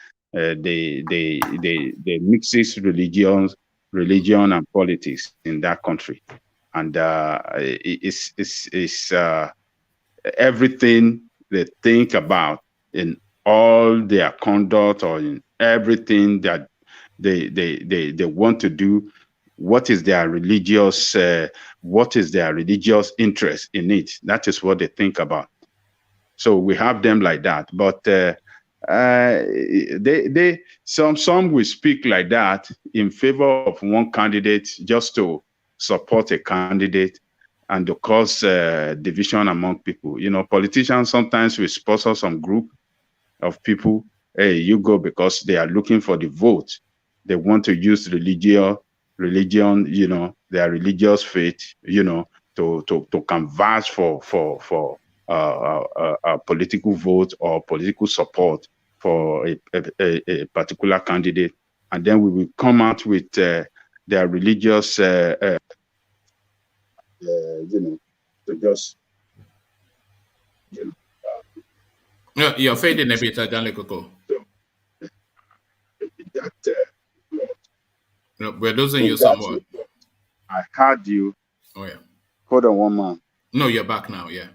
mixes religion and politics in that country, and it's everything they think about in all their conduct, or in everything that they want to do. What is their religious interest in it? That is what they think about. So we have them like that, but some will speak like that in favor of one candidate just to support a candidate and to cause division among people. Politicians sometimes will sponsor some group of people. Hey, you go because they are looking for the vote. They want to use religion, their religious faith, to canvass for a political vote or political support for a particular candidate. and then we will come out with their religious, to just, You're fading a bit, Ajanle Koko. We're losing you somewhat. I heard you. Oh, yeah. Hold on one moment. No, you're back now, yeah.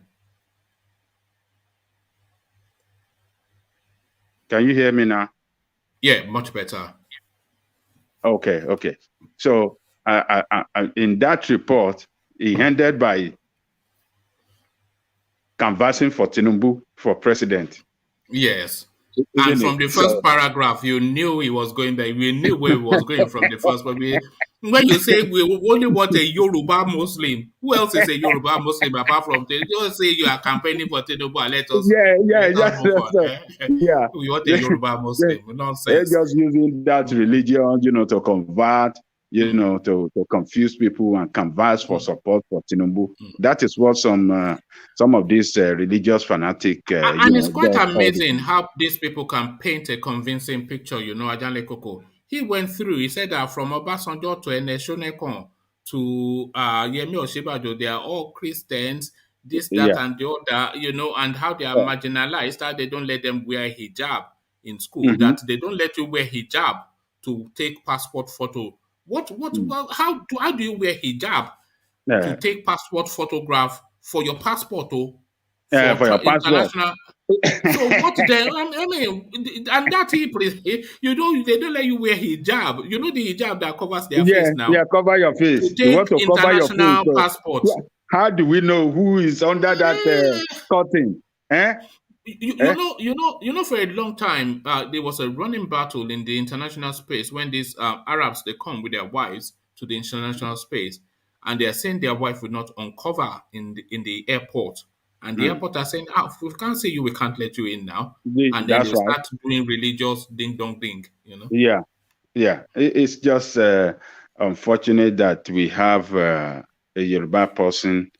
Can you hear me now? Yeah, much better. Okay. So in that report, he ended by canvassing for Tinubu for president. Yes. And from the first paragraph, you knew he was going there. We knew where he was going from the first. But when you say we only want a Yoruba Muslim, who else is a Yoruba Muslim apart from Tinubu? Don't say you are campaigning for Tinubu and let us move on. Yeah. We want a Yoruba Muslim. Nonsense. They're just using that religion, to convert, to confuse people and canvass for support for Tinubu. That is what some of these religious fanatic. And it's quite amazing how these people can paint a convincing picture. Ajanle Koko. He went through. He said that from Obasanjo to Eneshonekon to Yemi Osinbajo, they are all Christians. This, that, and the other. And how they are marginalized. How they don't let them wear hijab in school. That they don't let you wear hijab to take passport photo. How do you wear hijab to take passport photograph for your passport? For your international. So what then? I mean, and that they don't let you wear hijab. The hijab that covers their face now. Yeah, cover your face. To take international passport. How do we know who is under that curtain? For a long time, there was a running battle in the international space when these Arabs, they come with their wives to the international space, and they are saying their wife will not uncover in the airport. And the airport are saying, if we can't see you, we can't let you in now. And then they start doing religious ding-dong-ding, Yeah. It's just unfortunate that we have a Yoruba person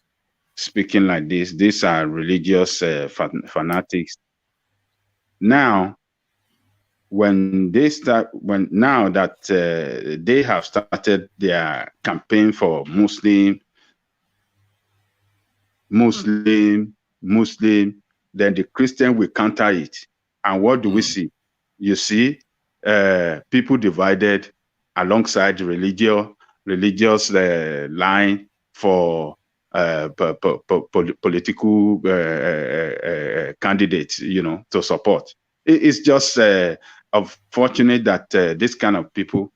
speaking like this. These are religious fanatics. Now, now that they have started their campaign for Muslim, then the Christian will counter it. And what do we see? You see people divided alongside religious line for political candidates, to support. It's just unfortunate that this kind of people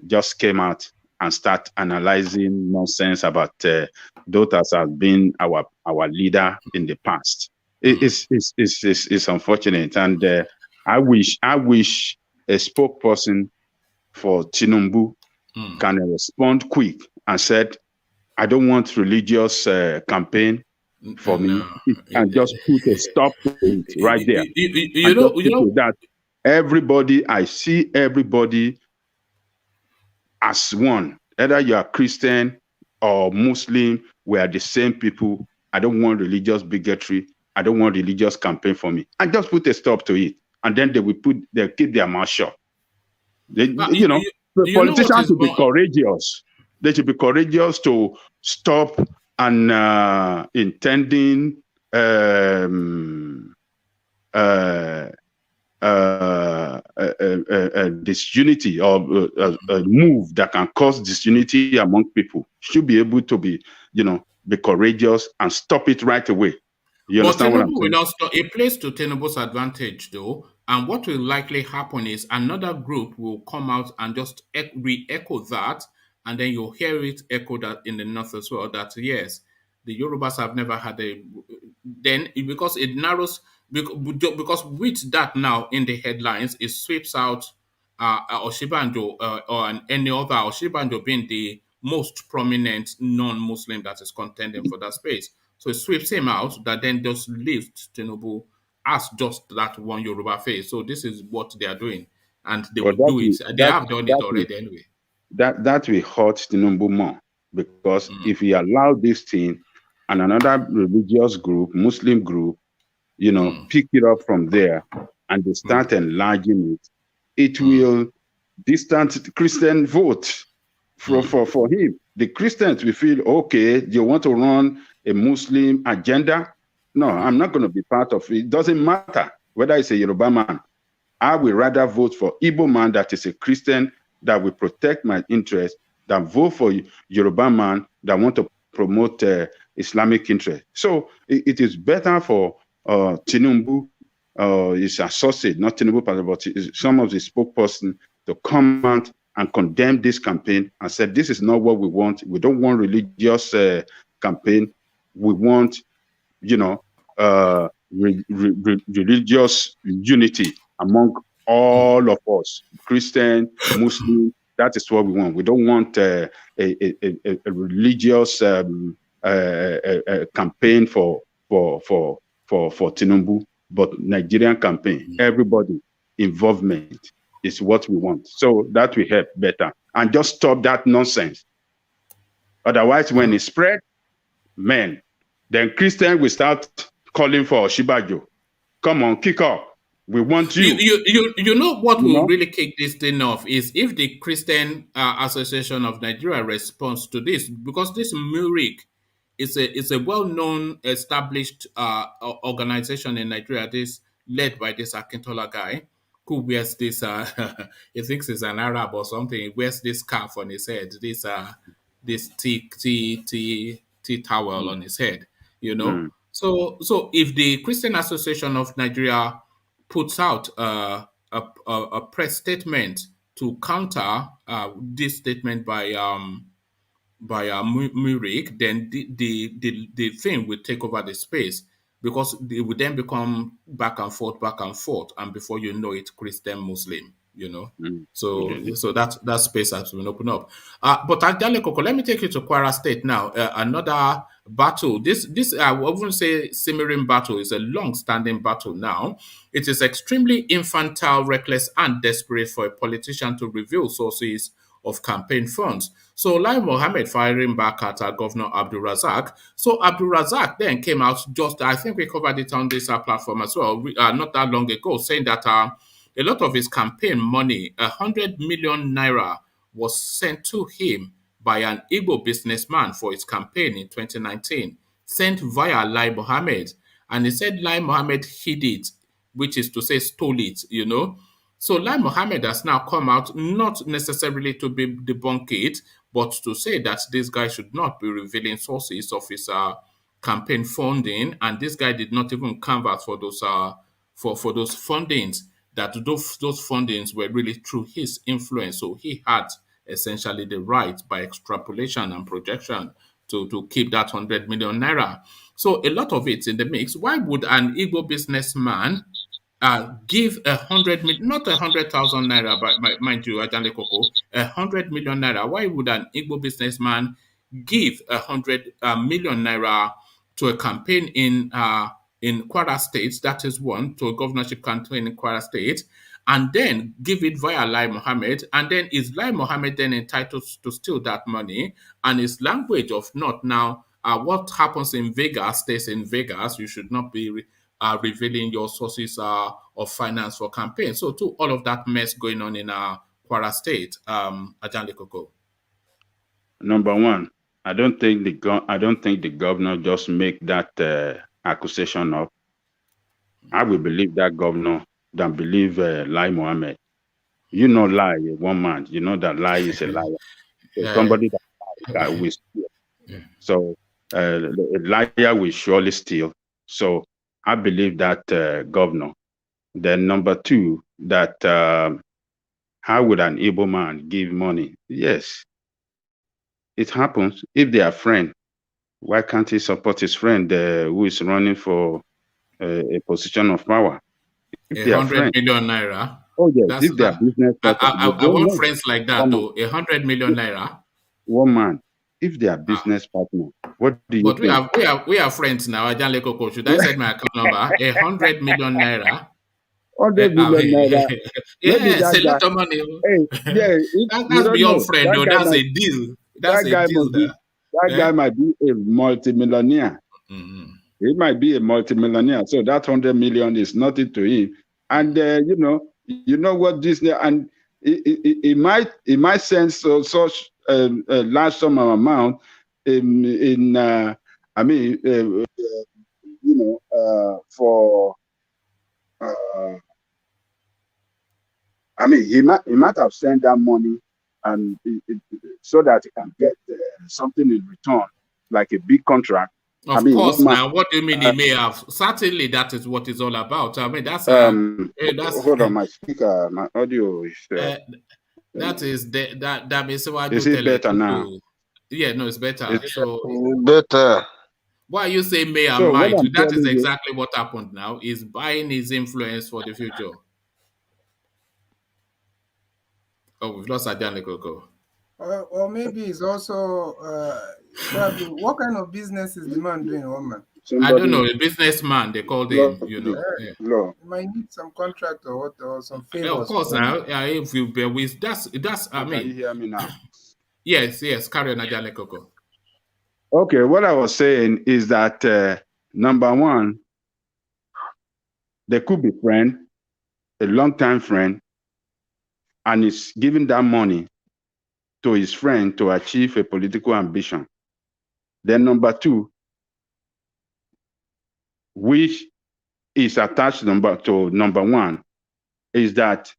just came out and start analyzing nonsense about daughters as being our leader in the past. It's unfortunate, and I wish a spokesperson for Tinubu can respond quick and said, I don't want religious campaign for me, and just put a stop to it right there. That everybody, I see everybody as one. Either you are Christian or Muslim, we are the same people. I don't want religious bigotry. I don't want religious campaign for me. And just put a stop to it. And then they'll keep their mouth shut. Politicians should be courageous. They should be courageous to stop and intending disunity or a move that can cause disunity among people. Should be able to be courageous and stop it right away. You understand what I'm saying? It plays to Tinubu's advantage, though. And what will likely happen is another group will come out and just re-echo that, and then you'll hear it echoed in the north as well, that yes, the Yorubas have never had because it narrows, because with that now in the headlines, it sweeps out Osinbajo or any other, Osinbajo being the most prominent non-Muslim that is contending for that space. So it sweeps him out, that then just leaves Tinubu as just that one Yoruba face. So this is what they are doing, and they will do it. They have done it already anyway. That will hurt Tinubu more, because if we allow this thing and another religious group, Muslim group, pick it up from there and they start enlarging it, it will distant Christian vote for him. The Christians will feel, okay, you want to run a Muslim agenda? No, I'm not going to be part of it. It doesn't matter whether it's a Yoruba man. I will rather vote for Igbo man that is a Christian that will protect my interest than vote for Yoruba man that want to promote Islamic interest. So it is better for Tinubu, his associate, not Tinubu, but some of the spokesperson to come out and condemn this campaign and said, this is not what we want. We don't want religious campaign. We want, religious unity among all of us, Christian, Muslim. That is what we want. We don't want a religious campaign for Tinubu, but Nigerian campaign. Everybody involvement is what we want. So that will help better. And just stop that nonsense. Otherwise, when it spread, then Christian will start calling for Osinbajo. Come on, kick off. We want you. You know what will really kick this thing off is if the Christian Association of Nigeria responds to this, because this Muric is a well-known, established organization in Nigeria. This led by this Akintola guy who wears this. He thinks he's an Arab or something. He wears this scarf on his head. This tea towel on his head. So if the Christian Association of Nigeria puts out a press statement to counter this statement by Muric, then the thing will take over the space, because it would then become back and forth, and before you know it, Christian Muslim. So that space has been opened up. But Adale Koko, let me take you to Kwara State now. Another battle. This I wouldn't say simmering battle, is a long-standing battle now. It is extremely infantile, reckless, and desperate for a politician to reveal sources of campaign funds. So Lai Mohammed firing back at Governor Abdulrazaq. So Abdulrazaq then came out, I think we covered it on this platform as well, not that long ago, saying that a lot of his campaign money, 100 million naira, was sent to him by an Igbo businessman for his campaign in 2019, sent via Lai Mohammed. And he said Lai Mohammed hid it, which is to say stole it, So Lai Mohammed has now come out, not necessarily to debunk it, but to say that this guy should not be revealing sources of his campaign funding, and this guy did not even canvass for those for those fundings. That those fundings were really through his influence. So he had essentially the right by extrapolation and projection to keep that 100 million naira. So a lot of it's in the mix. Why would an Igbo businessman give 100 million, not 100,000 naira, but mind you, Ajane Koko, 100 million naira? Why would an Igbo businessman give 100 million naira to a campaign in Kwara State? That is one, to a governorship campaign in Kwara State, and then give it via Lai Mohammed. And then is Lai Mohammed then entitled to steal that money? And his language of not now, what happens in Vegas stays in Vegas. You should not be revealing your sources of finance for campaign. So to all of that mess going on in Kwara State, Ajane Koko. Number one, I don't think the governor just make that accusation up. I will believe that governor than believe Lai Mohammed. Lai is one man. You know that Lai is a liar. Somebody that will steal. So a liar will surely steal. So I believe that governor. Then number two, that how would an Igbo man give money? Yes, it happens. If they are friends, why can't he support his friend who is running for a position of power? If 100 million naira. Oh yes, if they are business. I want friends like that though. 100 million naira. One man. If they are business partner, what do you think? But we are friends now. Ajane Koko, should I set my account number? 100 million naira. 100 million naira. Yes, a lot of money. Hey, yeah, that's beyond friend though. That's a deal. That's a deal. That guy might be a multimillionaire. Mm-hmm. He might be a multimillionaire. So that 100 million is nothing to him. And you know what this, and it might send such a large sum of amount for he might have sent that money and so that he can get something in return, like a big contract. Of course. Now, what do you mean he may have? Certainly, that is what it's all about. I mean, that's hold on, my speaker, my audio is. That means why is it better now? Yeah, no, it's better. It's better. Why you say may and might? That is exactly what happened now. He's buying his influence for the future. Oh, we've lost Adjani Koko. Or maybe it's also probably what kind of business is the man doing, woman? I don't know, a businessman, they called him, you know. You might need some contract or what, or some favors. Of course, now, if you bear with that's I mean. Can you hear me now? Yes, carry on, Adjani Koko. Okay, what I was saying is that number one, there could be a long-time friend, and he's giving that money to his friend to achieve a political ambition. Then number two, which is attached to number one, is that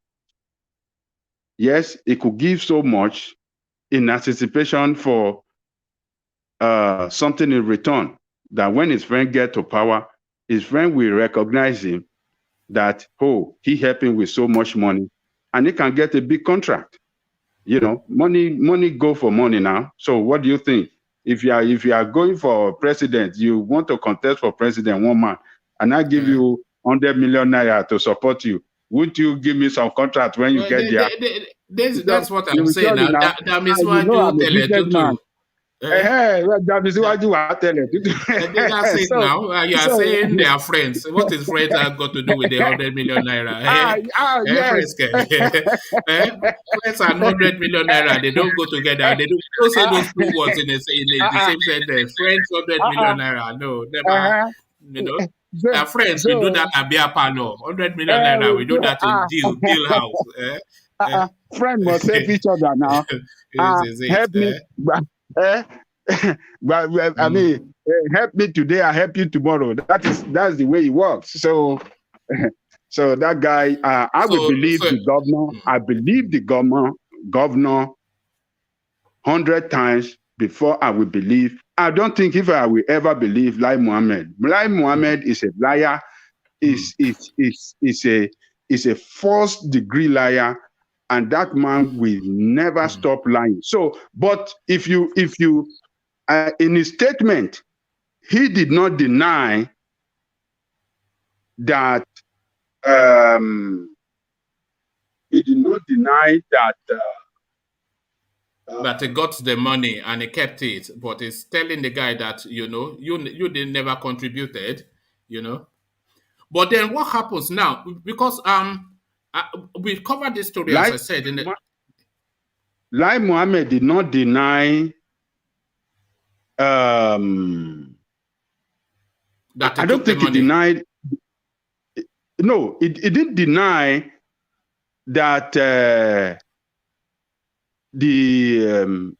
yes, he could give so much in anticipation for something in return, that when his friend gets to power, his friend will recognize him that, oh, he helped him with so much money, and he can get a big contract. You know, money go for money now. So what do you think? If you are going for president, you want to contest for president, one man, and I give you 100 million naira to support you, wouldn't you give me some contract when you get there? That's what I'm saying. That means why you tell it. That's it now. You are saying they are friends. What is friends have got to do with the 100 million naira? Yes. Friends and 100 million naira, they don't go together. They don't say those two words in the same sentence. Friends, 100 million naira. No, never. You know, our friends, we do that at Bia Palo. 100 million naira, we do that in Deal House. Friend must help each other now. Help me. But I mean, help me today, I help you tomorrow. That's the way it works. So that guy, I will believe the governor. I believe the governor 100 times before I will believe. I don't think if I will ever believe Lai Mohammed. Lai Mohammed is a liar. Is a first degree liar. And that man will never stop lying. So, but if you in his statement, he did not deny that. He did not deny that. That he got the money and he kept it, but he's telling the guy that you didn't never contributed, you know. But then what happens now? Because we covered this story, as I said. Lai Mohammed did not deny that I don't think he denied. No, it didn't deny that the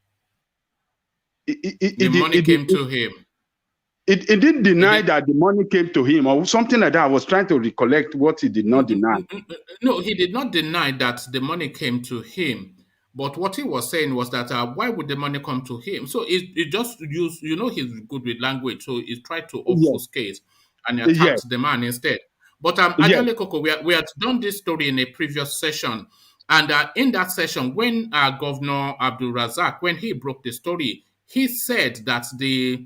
money came to him. It didn't deny that the money came to him or something like that. I was trying to recollect what he did not deny. No, he did not deny that the money came to him. But what he was saying was that why would the money come to him? So it just used, he's good with language. So he tried to obfuscate and he attacked the man instead. But Adjani Koko, we had done this story in a previous session. And in that session, when Governor Abdulrazaq, when he broke the story, he said that the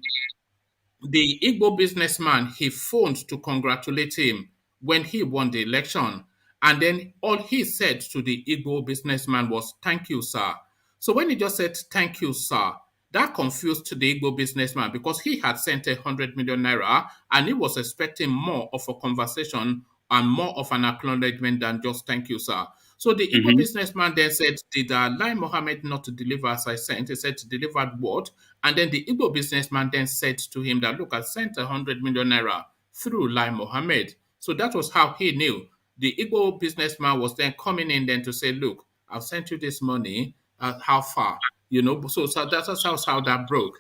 Igbo businessman, he phoned to congratulate him when he won the election. And then all he said to the Igbo businessman was, "Thank you, sir." So when he just said, "Thank you, sir," that confused the Igbo businessman because he had sent 100 million naira and he was expecting more of a conversation and more of an acknowledgement than just "Thank you, sir." So the Igbo businessman then said, "Did Lai Mohammed not deliver as I sent?" He said, "Delivered what?" And then the Igbo businessman then said to him that, "Look, I sent 100 million naira through Lai Mohammed." So that was how he knew. The Igbo businessman was then coming in then to say, "Look, I've sent you this money. How far? You know, so that's how that broke.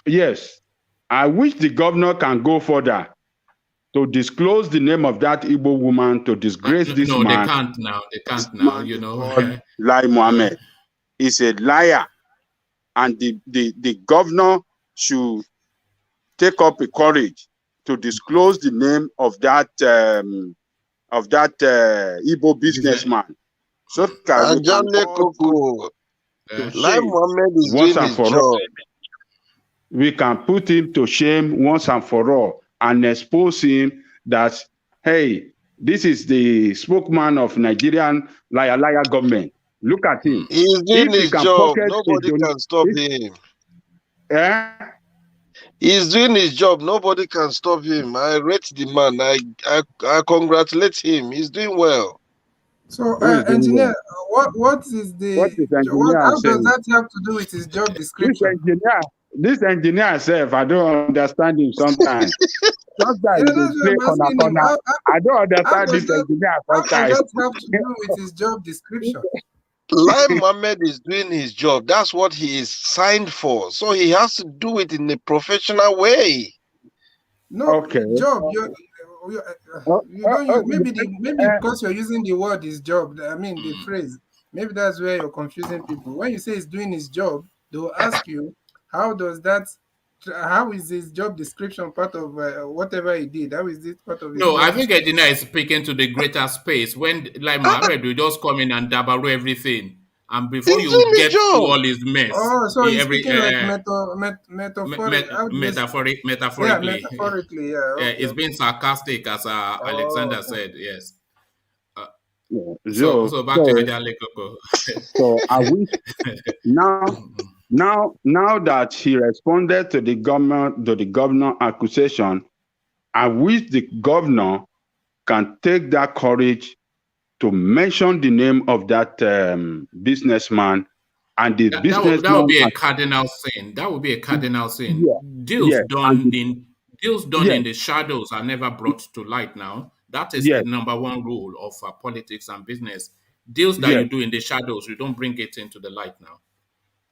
Yes. I wish the governor can go further to disclose the name of that Igbo woman, to disgrace this No, they man. can't now. They This can't now, man you they know. call Lai Mohammed. He's a liar. And the governor should take up a courage to disclose the name of that Igbo businessman. So that we can all Koko, to Lai shame Mohammed is once doing and his for job. all. We can put him to shame once and for all and expose him that, hey, this is the spokesman of Nigerian liar government. Look at him. He's doing If he his can job. pocket Nobody can stop him. He's doing his job. Nobody can stop him. I rate the man. I congratulate him. He's doing well. So, engineer, what is how does that have to do with his job description? This engineer self, I don't understand him sometimes. Sometimes they play corner. I don't understand this engineer sometimes. How does that have to do with his job description? Lai Mohammed is doing his job. That's what he is signed for. So he has to do it in a professional way. No, job. Maybe because you're using the word his job. I mean the phrase. Maybe that's where you're confusing people. When you say he's doing his job, they'll ask you, how is his job description part of whatever he did? How is it part of his No, job I think engineer is speaking to the greater space. When Lai Mohammed will just come in and dabaru everything, and before you get to all his mess, so he's speaking like metaphorically. Yeah, metaphorically. Yeah, okay. It's been sarcastic, as Alexander said. Yes. So back to Ajale Koko. So I wish now that he responded to the governor accusation, I wish the governor can take that courage to mention the name of that businessman and the businessman. That would be a cardinal sin. That would be a cardinal sin. Yeah. Deals done in the shadows are never brought to light now. That is the number one rule of politics and business. Deals that you do in the shadows, you don't bring it into the light now.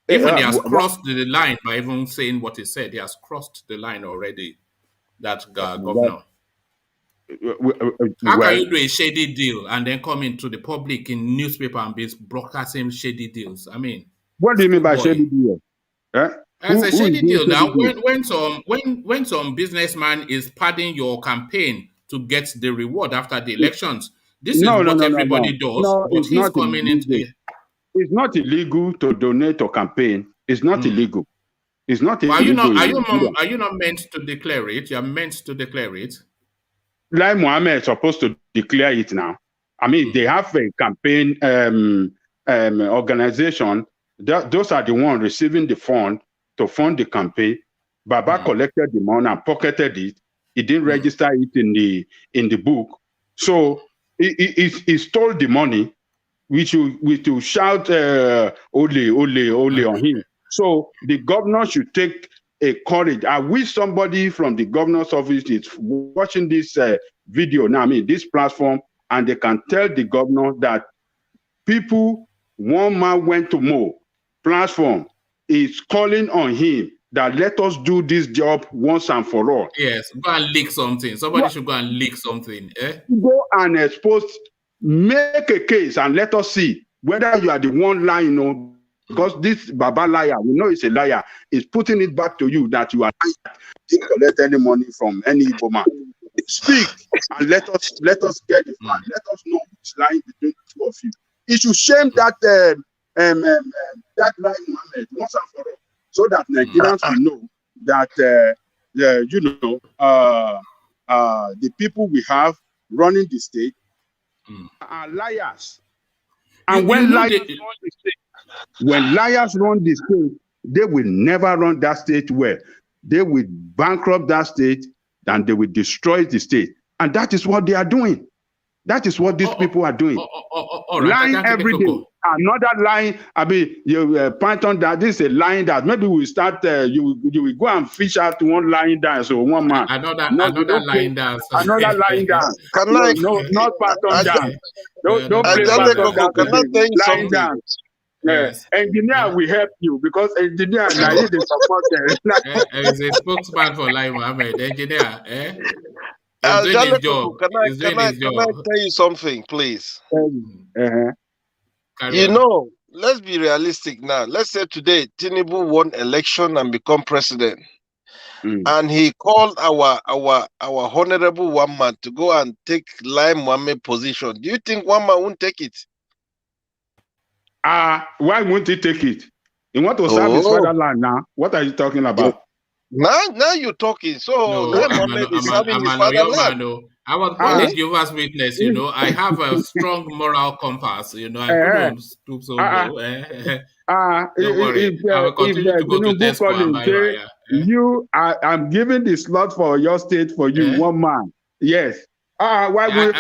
Even he has crossed the line by even saying what he said. He has crossed the line already, that governor. How can you do a shady deal and then come into the public in newspaper and be broadcasting shady deals? I mean, what do you mean by shady deal? It's a shady deal now. When some businessman is padding your campaign to get the reward after the elections, this is what everybody does. But he's coming into. It's not illegal to donate or campaign. It's not illegal. It's not illegal. Are you not meant to declare it? You are meant to declare it. Lai Mohammed is supposed to declare it now. I mean, they have a campaign organization. Those are the ones receiving the fund to fund the campaign. Baba collected the money and pocketed it. He didn't register it in the book. So he stole the money. We should shout ole on him. So the governor should take a courage. I wish somebody from the governor's office is watching this video now, this platform, and they can tell the governor that one man went to mow platform is calling on him that let us do this job once and for all. Yes, go and leak something. Somebody should go and leak something. Go and expose, make a case and let us see whether you are the one lying, because this Baba liar, we know he's a liar, is putting it back to you that you are lying. Didn't collect any money from any Igbo man. Speak and let us get it. Let us know who's lying between the two of you. It should shame that that Lai Mohammed once and for all, so that Nigerians will know that the people we have running the state are liars. And when liars run the state, they will never run that state well. They will bankrupt that state and they will destroy the state. And that is what they are doing. That is what these people are doing. All right, lying every day. Another lying. I mean, you Python that this is a lying that maybe we start. You will go and fish out one lying dance or one man. Another lying dance. Another lying dance. Not Python dance. Don't play Python dance. Can I tell you lying dance. Yes. Engineer will help you because engineer now he is supported. Is a spokesman for Lai Mohammed. Engineer, can I tell you something, please? You know, let's be realistic now. Let's say today Tinubu won election and become president, and he called our honorable one man to go and take Lai Mohammed position. Do you think one man won't take it? Why won't he take it? He want to serve his fatherland now. What are you talking about? Now you're talking. So Lai Mohammed is serving his fatherland. I was born a Jehovah's Witness, you know. I have a strong moral compass, you know. I couldn't stoop so low. Don't worry. I will continue to go to Tesco and buy I'm giving the slot for your state for you, one man. Yes. I will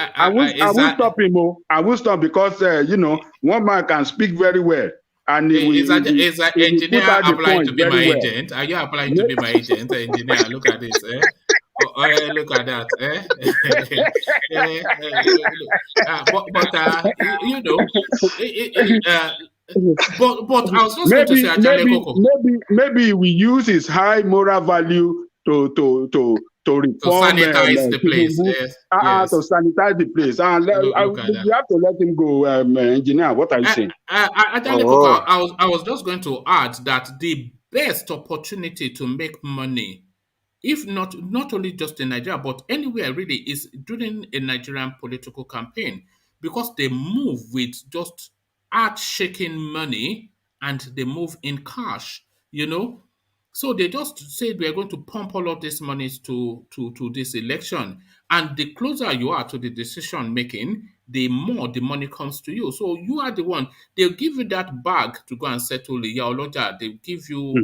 stop him. I will stop because you know, one man can speak very well. And is engineer applying to be my agent? Are you applying to be my agent, engineer? Look at this. Look at that. You know, but I was just going to say, maybe we use his high moral value to reform, to sanitize the place. Yes. To sanitize the place. We have to let him go, engineer. What are you saying? I was just going to add that the best opportunity to make money, if not only just in Nigeria, but anywhere really, is during a Nigerian political campaign, because they move with just earth-shaking money and they move in cash, you know. So they just said we're going to pump all of these monies to this election. And the closer you are to the decision making, the more the money comes to you. So you are the one. They'll give you that bag to go and settle the Yaoloja. They'll give you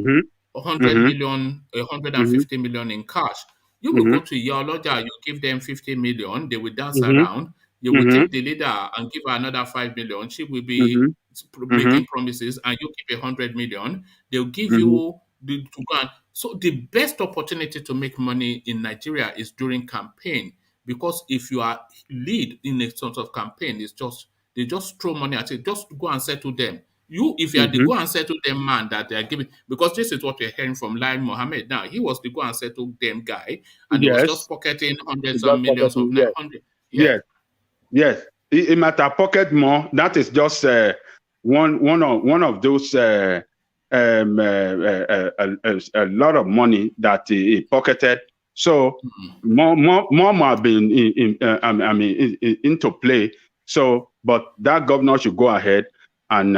100 million, 150 million in cash. You will go to Yaoloja, you give them 50 million, they will dance around. You will take the leader and give her another 5 million. She will be making promises, and you keep 100 million. They'll give you to go on. So the best opportunity to make money in Nigeria is during campaign, because if you are lead in a sort of campaign, it's just they just throw money at it. Just go and settle them. If you are the go and settle them man that they are giving, because this is what we're hearing from Lai Mohammed now. He was the go and settle them guy, and he was just pocketing hundreds of millions of 900. Yes. He might have pocket more. That is just one of those a lot of money that he pocketed. So more have been into play. So, but that governor should go ahead and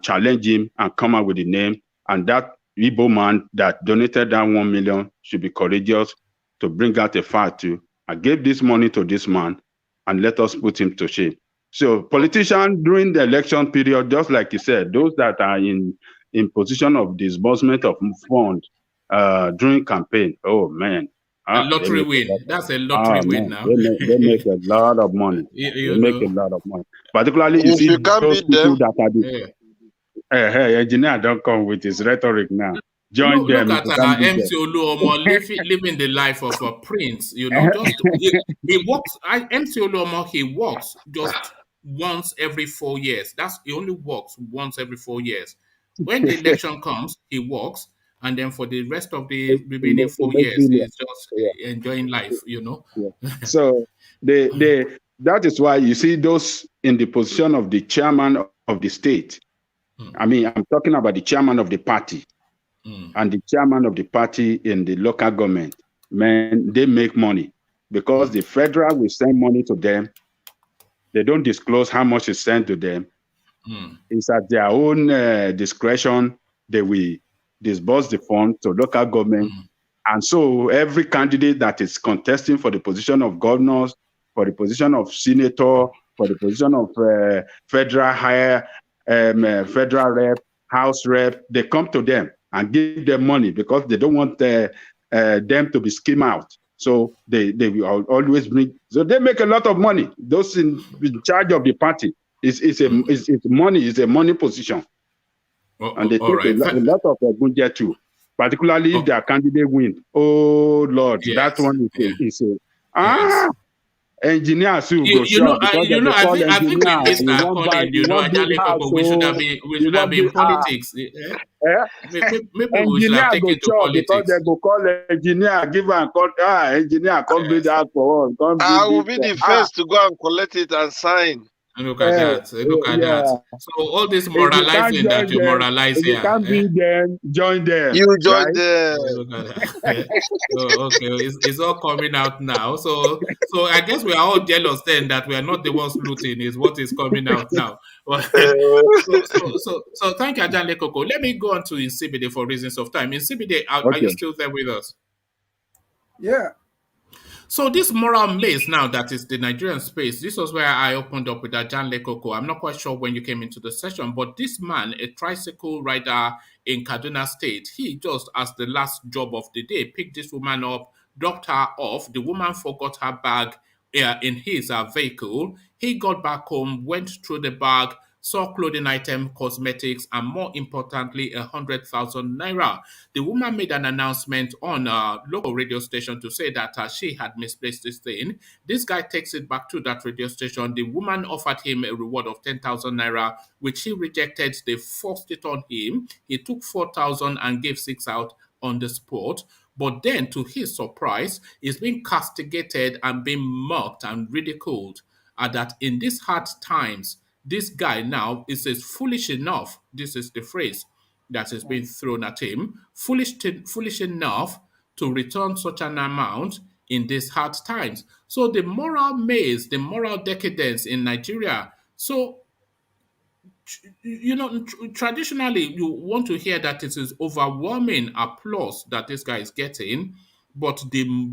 challenge him and come up with the name. And that Igbo man that donated that 1 million should be courageous to bring out a fact to. I gave this money to this man, and let us put him to shame. So politicians during the election period, just like you said, those that are in position of disbursement of funds during campaign, oh man. A lottery win. That's a lottery win now. They make a lot of money. They make a lot of money. Particularly if you can't beat them, that are hey, engineer, don't come with his rhetoric now. Join them. Look at MC Oluomo living the life of a prince. You know, just he works. MC Oluomo, he works just once every 4 years. He only works once every 4 years. When the election comes, he works, and then for the rest of the remaining 4 years, he's just enjoying life. You know. So that is why you see those in the position of the chairman of the state. I mean, I'm talking about the chairman of the party. And the chairman of the party in the local government, man, they make money because the federal will send money to them. They don't disclose how much is sent to them. It's at their own discretion. They will disburse the fund to local government. And so every candidate that is contesting for the position of governors, for the position of senator, for the position of federal federal rep, house rep, they come to them and give them money because they don't want them to be skimmed out. So they will always bring. So they make a lot of money. Those in charge of the party is money. Is a money position, and they all take right. a lot of budget too. Particularly if their candidate win. Oh Lord, Yes. that one is a Yes. engineer too go shop because they go call I think engineer. with this You want buy, calling, you want build Ajale house, Koko, we should so have been in ah. politics. Eh? Maybe we should have Engineer go taken to chop because politics. they go call engineer, give am call engineer come build Yes. house for us, come I build will this be the first to go and collect it and sign. And look at that. Look at that. yeah. So all this If you can't moralizing that join you them, moralize if you here. can't beat them, join them, You join right? the. Look at that. Oh, okay, it's all coming out now. So I guess we are all jealous then that we are not the ones looting. Is what is coming out now. So thank you, Ajale Koko. Let me go on to Insibide for reasons of time. Insibide, are you Okay. still there with us? Yeah. So this moral maze now that is the Nigerian space, this was where I opened up with Ajan Lekoko. I'm not quite sure when you came into the session, but this man, a tricycle rider in Kaduna State, he just as the last job of the day, picked this woman up, dropped her off. The woman forgot her bag in his vehicle. He got back home, went through the bag, saw clothing item, cosmetics, and more importantly, 100,000 naira. The woman made an announcement on a local radio station to say that she had misplaced this thing. This guy takes it back to that radio station. The woman offered him a reward of 10,000 naira, which he rejected. They forced it on him. He took 4,000 and gave 6 out on the spot. But then, to his surprise, he's being castigated and being mocked and ridiculed. That in these hard times, this guy now is foolish enough. This is the phrase that is being thrown at him. Foolish enough to return such an amount in these hard times. So the moral maze, the moral decadence in Nigeria. So traditionally, you want to hear that it is overwhelming applause that this guy is getting, but the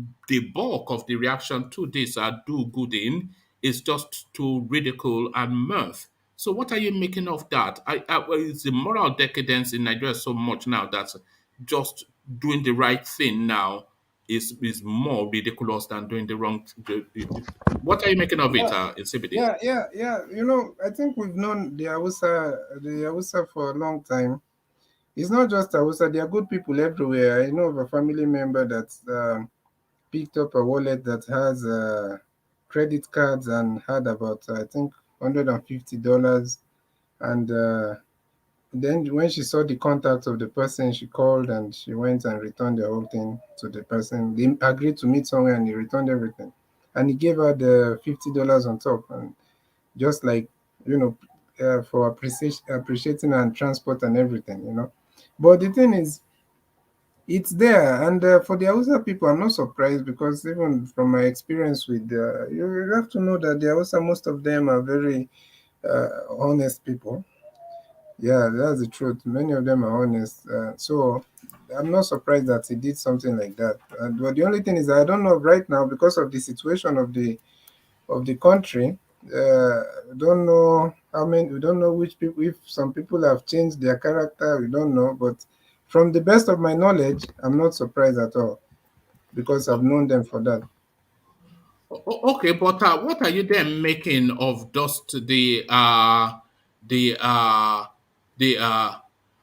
bulk of the reaction to this do-gooding is just to ridicule and mirth. So what are you making of that? Is the moral decadence in Nigeria so much now that just doing the right thing now is more ridiculous than doing the wrong? What are you making of it, CBD? Yeah. I think we've known the Hausa for a long time. It's not just Hausa. There are good people everywhere. I know of a family member that picked up a wallet that has credit cards and had about, I think, $150. And then when she saw the contact of the person, she called and she went and returned the whole thing to the person. They agreed to meet somewhere and he returned everything. And he gave her the $50 on top. And just like, for appreciating and transport and everything. But the thing is, it's there. And for the Hausa people, I'm not surprised because even from my experience with, you have to know that the Hausa, most of them are very honest people. Yeah, that's the truth. Many of them are honest. So I'm not surprised that he did something like that. But the only thing is, I don't know right now because of the situation of the country. We don't know how many. We don't know which people. If some people have changed their character, we don't know. But from the best of my knowledge, I'm not surprised at all because I've known them for that. Okay, but what are you then making of just the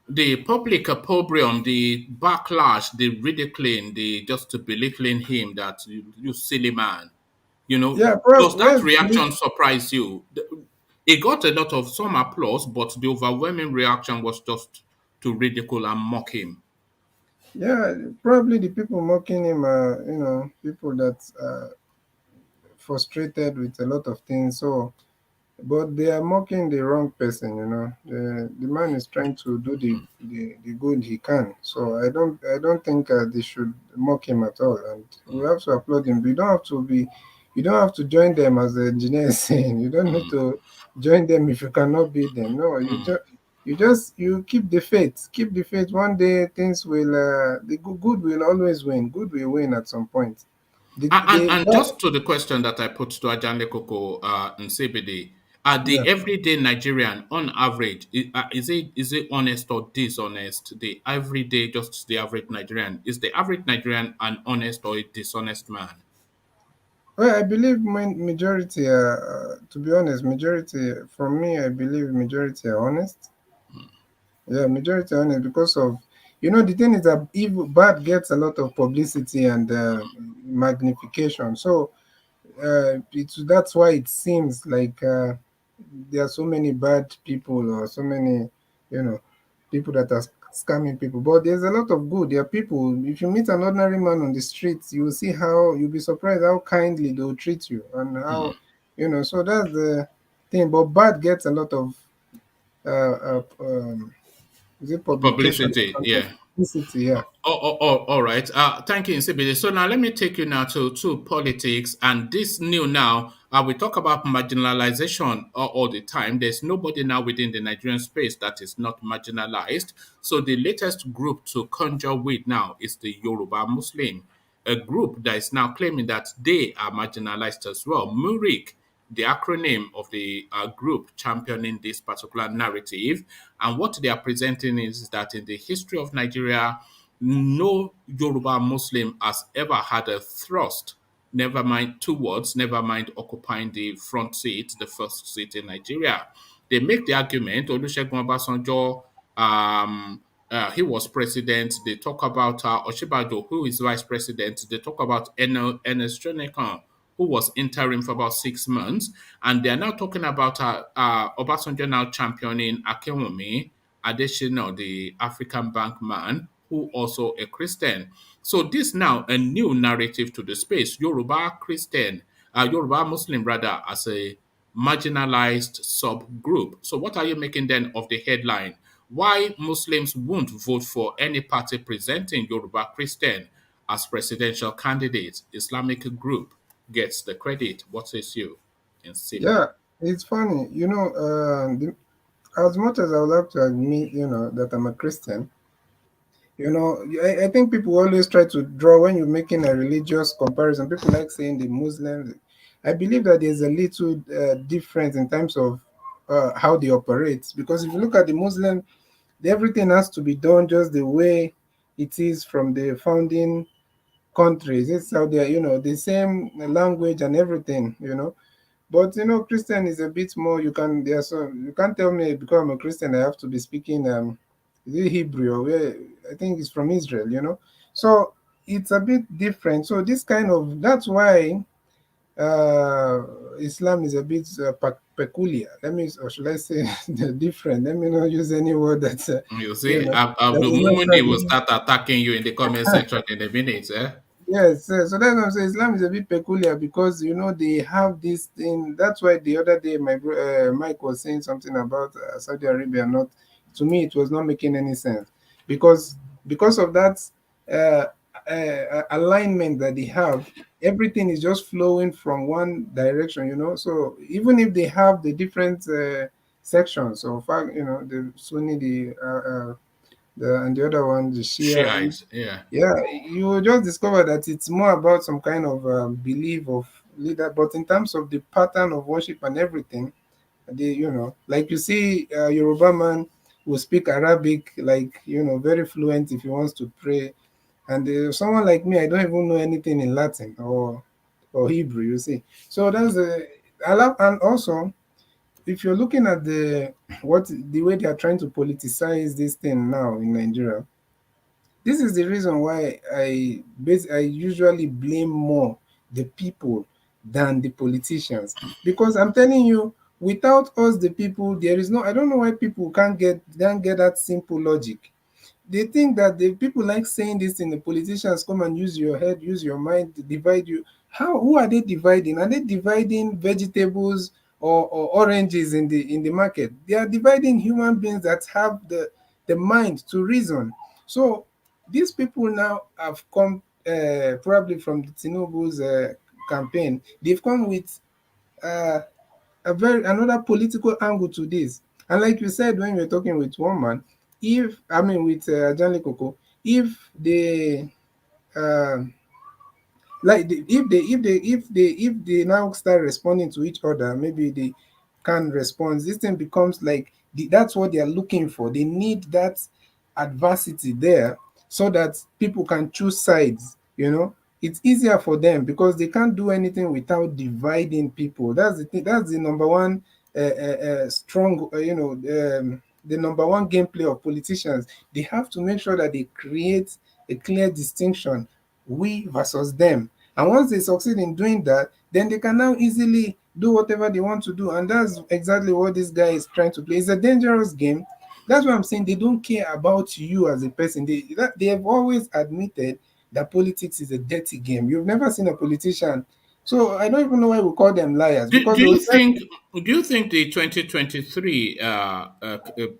the public opprobrium, the backlash, the ridiculing, the just belittling him that you silly man? Yeah, Does that well, reaction surprise you? It got a lot of some applause, but the overwhelming reaction was just to ridicule and mock him. yeah, probably the people mocking him are, people that are frustrated with a lot of things. So, but they are mocking the wrong person. The man is trying to do the good he can. So I don't think they should mock him at all. And we have to applaud him. You don't have to join them, as the engineer is saying. You don't need to join them if you cannot beat them. No, you keep the faith. Keep the faith. One day things will the good will always win. Good will win at some point. And just to the question that I put to Ajanle Koko and CBD, The Yeah. everyday Nigerian, on average, is it honest or dishonest? The everyday, just the average Nigerian, is the average Nigerian an honest or a dishonest man? Well, I believe majority are, to be honest, majority, for me, I believe majority are honest. Yeah, majority are honest because of, the thing is that evil, bad gets a lot of publicity and magnification. So that's why it seems like there are so many bad people or so many, you know, people that are scamming people. But there's a lot of good. There are people. If you meet an ordinary man on the streets, you will see how you'll be surprised how kindly they'll treat you and how, So that's the thing. But bad gets a lot of is it publication? Publicity, yeah. Publicity, yeah. All right. Thank you, Nsibidi. So now let me take you now to politics. And this new now, we talk about marginalization all the time. There's nobody now within the Nigerian space that is not marginalized. So the latest group to conjure with now is the Yoruba Muslim, a group that is now claiming that they are marginalized as well. Muric, the acronym of the group championing this particular narrative. And what they are presenting is that in the history of Nigeria, no Yoruba Muslim has ever had a thrust, never mind occupying the front seat, the first seat in Nigeria. They make the argument, Olusegun Obasanjo, he was president. They talk about Osinbajo, who is vice president. They talk about Ernest Shonekan, who was interim for about 6 months. And they're now talking about Obasanjo now championing Akinwumi Adesina, the African bank man, who also a Christian. So this now a new narrative to the space. Yoruba Muslim rather, as a marginalized subgroup. So what are you making then of the headline? Why Muslims won't vote for any party presenting Yoruba Christian as presidential candidate? Islamic group gets the credit. What says you? In simple. Yeah, it's funny. As much as I would like to admit, that I'm a Christian, I think people always try to draw when you're making a religious comparison. People like saying the Muslims. I believe that there's a little difference in terms of how they operate. Because if you look at the Muslim, everything has to be done just the way it is from the founding countries. It's how they're, the same language and everything. But Christian is a bit more. You can't tell me because I'm a Christian I have to be speaking is it Hebrew or where I think it's from Israel. So it's a bit different. So this kind of that's why Islam is a bit peculiar. Or should I say different? Let me not use any word that You see, that Abdul is not Mumuni will friendly. start attacking you in the comment section in a minute. Eh? Yes, so that's what I'm saying. Islam is a bit peculiar because they have this thing. That's why the other day Mike was saying something about Saudi Arabia. Not to me, it was not making any sense because of that uh, alignment that they have. Everything is just flowing from one direction. So even if they have the different sections, so far, the Sunni, and the other one, the Shia. Shiites, yeah. Yeah, you will just discover that it's more about some kind of belief of leader, but in terms of the pattern of worship and everything, like you see, Yoruba man will speak Arabic like very fluent if he wants to pray, and someone like me, I don't even know anything in Latin or Hebrew. You see, so that's and also if you're looking at the way they are trying to politicize this thing now in Nigeria. This is the reason why I usually blame more the people than the politicians. Because I'm telling you, without us, the people, there is no. I don't know why people can't get that simple logic. They think that the people like saying this thing, the politicians come and use your head, use your mind, divide you. Who are they dividing? Are they dividing vegetables or oranges in the market? They are dividing human beings that have the mind to reason. So these people now have come probably from the Tinubu's campaign. They've come with uh, another political angle to this. And like you said when you were talking with one man, if I mean with Janle Koko, if they uh, if they now start responding to each other, maybe can respond, this thing becomes like that's what they are looking for. They need that adversity there so that people can choose sides. It's easier for them because they can't do anything without dividing people. That's the thing. That's the number one strong, the number one gameplay of politicians. They have to make sure that they create a clear distinction, we versus them. And once they succeed in doing that, then they can now easily do whatever they want to do. And that's exactly what this guy is trying to play. It's a dangerous game. That's why I'm saying they don't care about you as a person. They have always admitted that politics is a dirty game. You've never seen a politician. So I don't even know why we call them liars, Do, because do they will you say, think do you think the 2023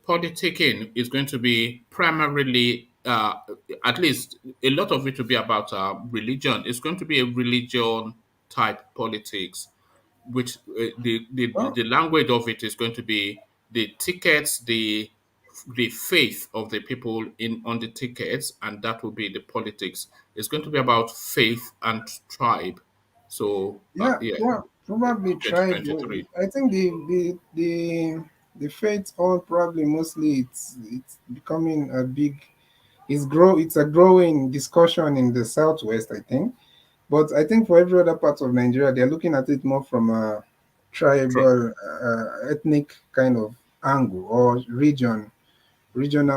politicking is going to be primarily, at least a lot of it will be about religion? It's going to be a religion type politics, which well, the language of it is going to be the tickets, the faith of the people in on the tickets, and that will be the politics. It's going to be about faith and tribe. So yeah, yeah, well, probably tribe. 2023. I think the faith all probably mostly it's becoming a big, it's a growing discussion in the southwest, I think. But I think for every other part of Nigeria, they're looking at it more from a tribal, ethnic kind of angle, or regional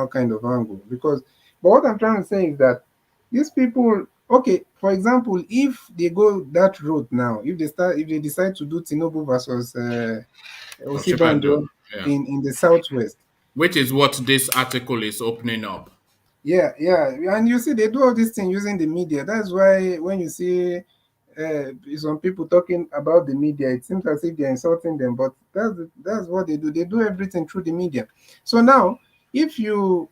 kind of angle. But what I'm trying to say is that these people, okay, for example, if they go that route now, if they decide to do Tinubu versus Osinbajo, Osinbajo yeah. in the southwest. Which is what this article is opening up. Yeah, yeah, and you see, they do all this thing using the media. That's why when you see some people talking about the media, it seems as if they're insulting them. But that's what they do. They do everything through the media. So now, if you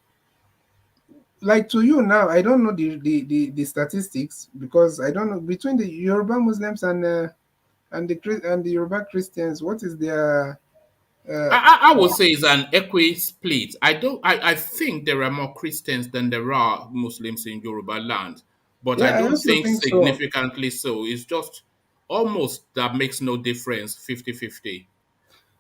like, to you now, I don't know the statistics, because I don't know between the Yoruba Muslims and the Yoruba Christians, what is their uh, I would say it's an equi split. I think there are more Christians than there are Muslims in Yoruba land, but I yeah, I don't also think think so. significantly so. It's just almost that makes no difference, 50-50.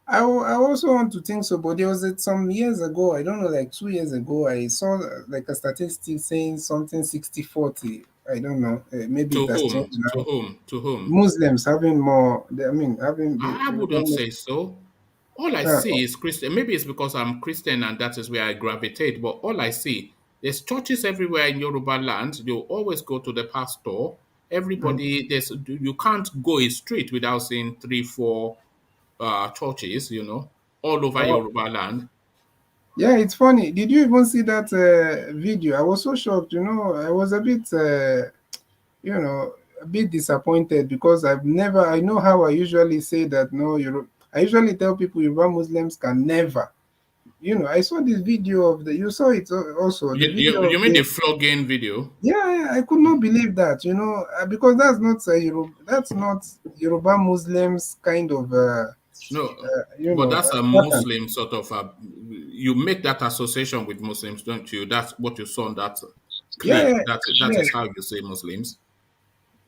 I also want to think so, but there was some years ago, I don't know, like 2 years ago, I saw like a statistic saying something 60-40. I don't know. Maybe To it has whom? changed To now. whom? To whom? Muslims having more, I mean, having I the wouldn't almost. say so. All I Uh, see is Christian. Maybe it's because I'm Christian and that is where I gravitate. But all I see, there's churches everywhere in Yoruba land. You always go to the pastor. mm, Everybody, you can't go a street without seeing three, four churches. All over oh, Yoruba land. yeah, it's funny. Did you even see that video? I was so shocked. I was a bit, you know, a bit disappointed, because I know how I usually say that no, I usually tell people Yoruba Muslims can never. I saw this video of you saw it also, the video You of mean the flogging video? yeah, yeah, I could not believe that, because that's not Yoruba Muslims kind of, No, but that's a pattern. Muslim sort of. You make that association with Muslims, don't you? That's what you saw in that Yeah, clip. yeah, That yeah. is how you say Muslims.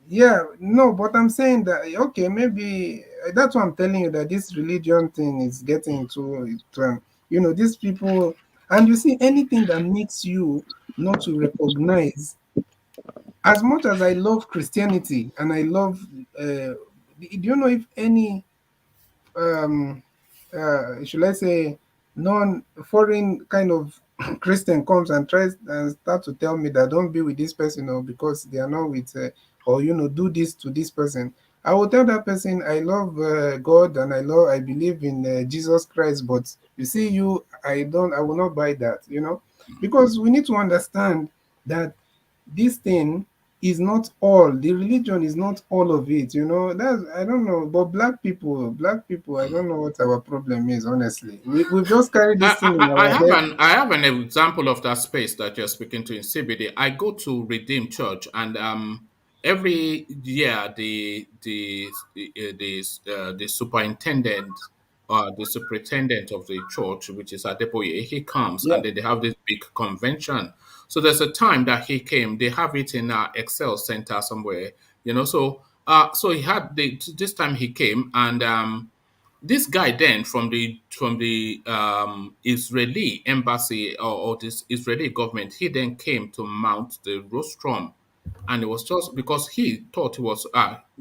Yeah, no, but I'm saying that okay, maybe that's what I'm telling you, that this religion thing is getting these people, and you see anything that makes you not to recognize. As much as I love Christianity and I love, do you know if any um should I say, non-foreign kind of Christian comes and tries and start to tell me that don't be with this person, or because they are not with, or do this to this person. I will tell that person I love God, and I believe in Jesus Christ, but you see, I will not buy that, because we need to understand that this thing is not all, the religion is not all of it, that's, I don't know, but black people, I don't know what our problem is, honestly. We've just carried this thing in our head. I have an example of that space that you're speaking to in CBD. I go to Redeem Church, and every year the superintendent, the superintendent of the church, which is Adeboye, he comes, Yeah, and then they have this big convention. So there's a time that he came. They have it in Excel Center somewhere. So he had this time he came, and this guy then from the Israeli embassy or this Israeli government, he then came to mount the rostrum, and it was just because he thought he was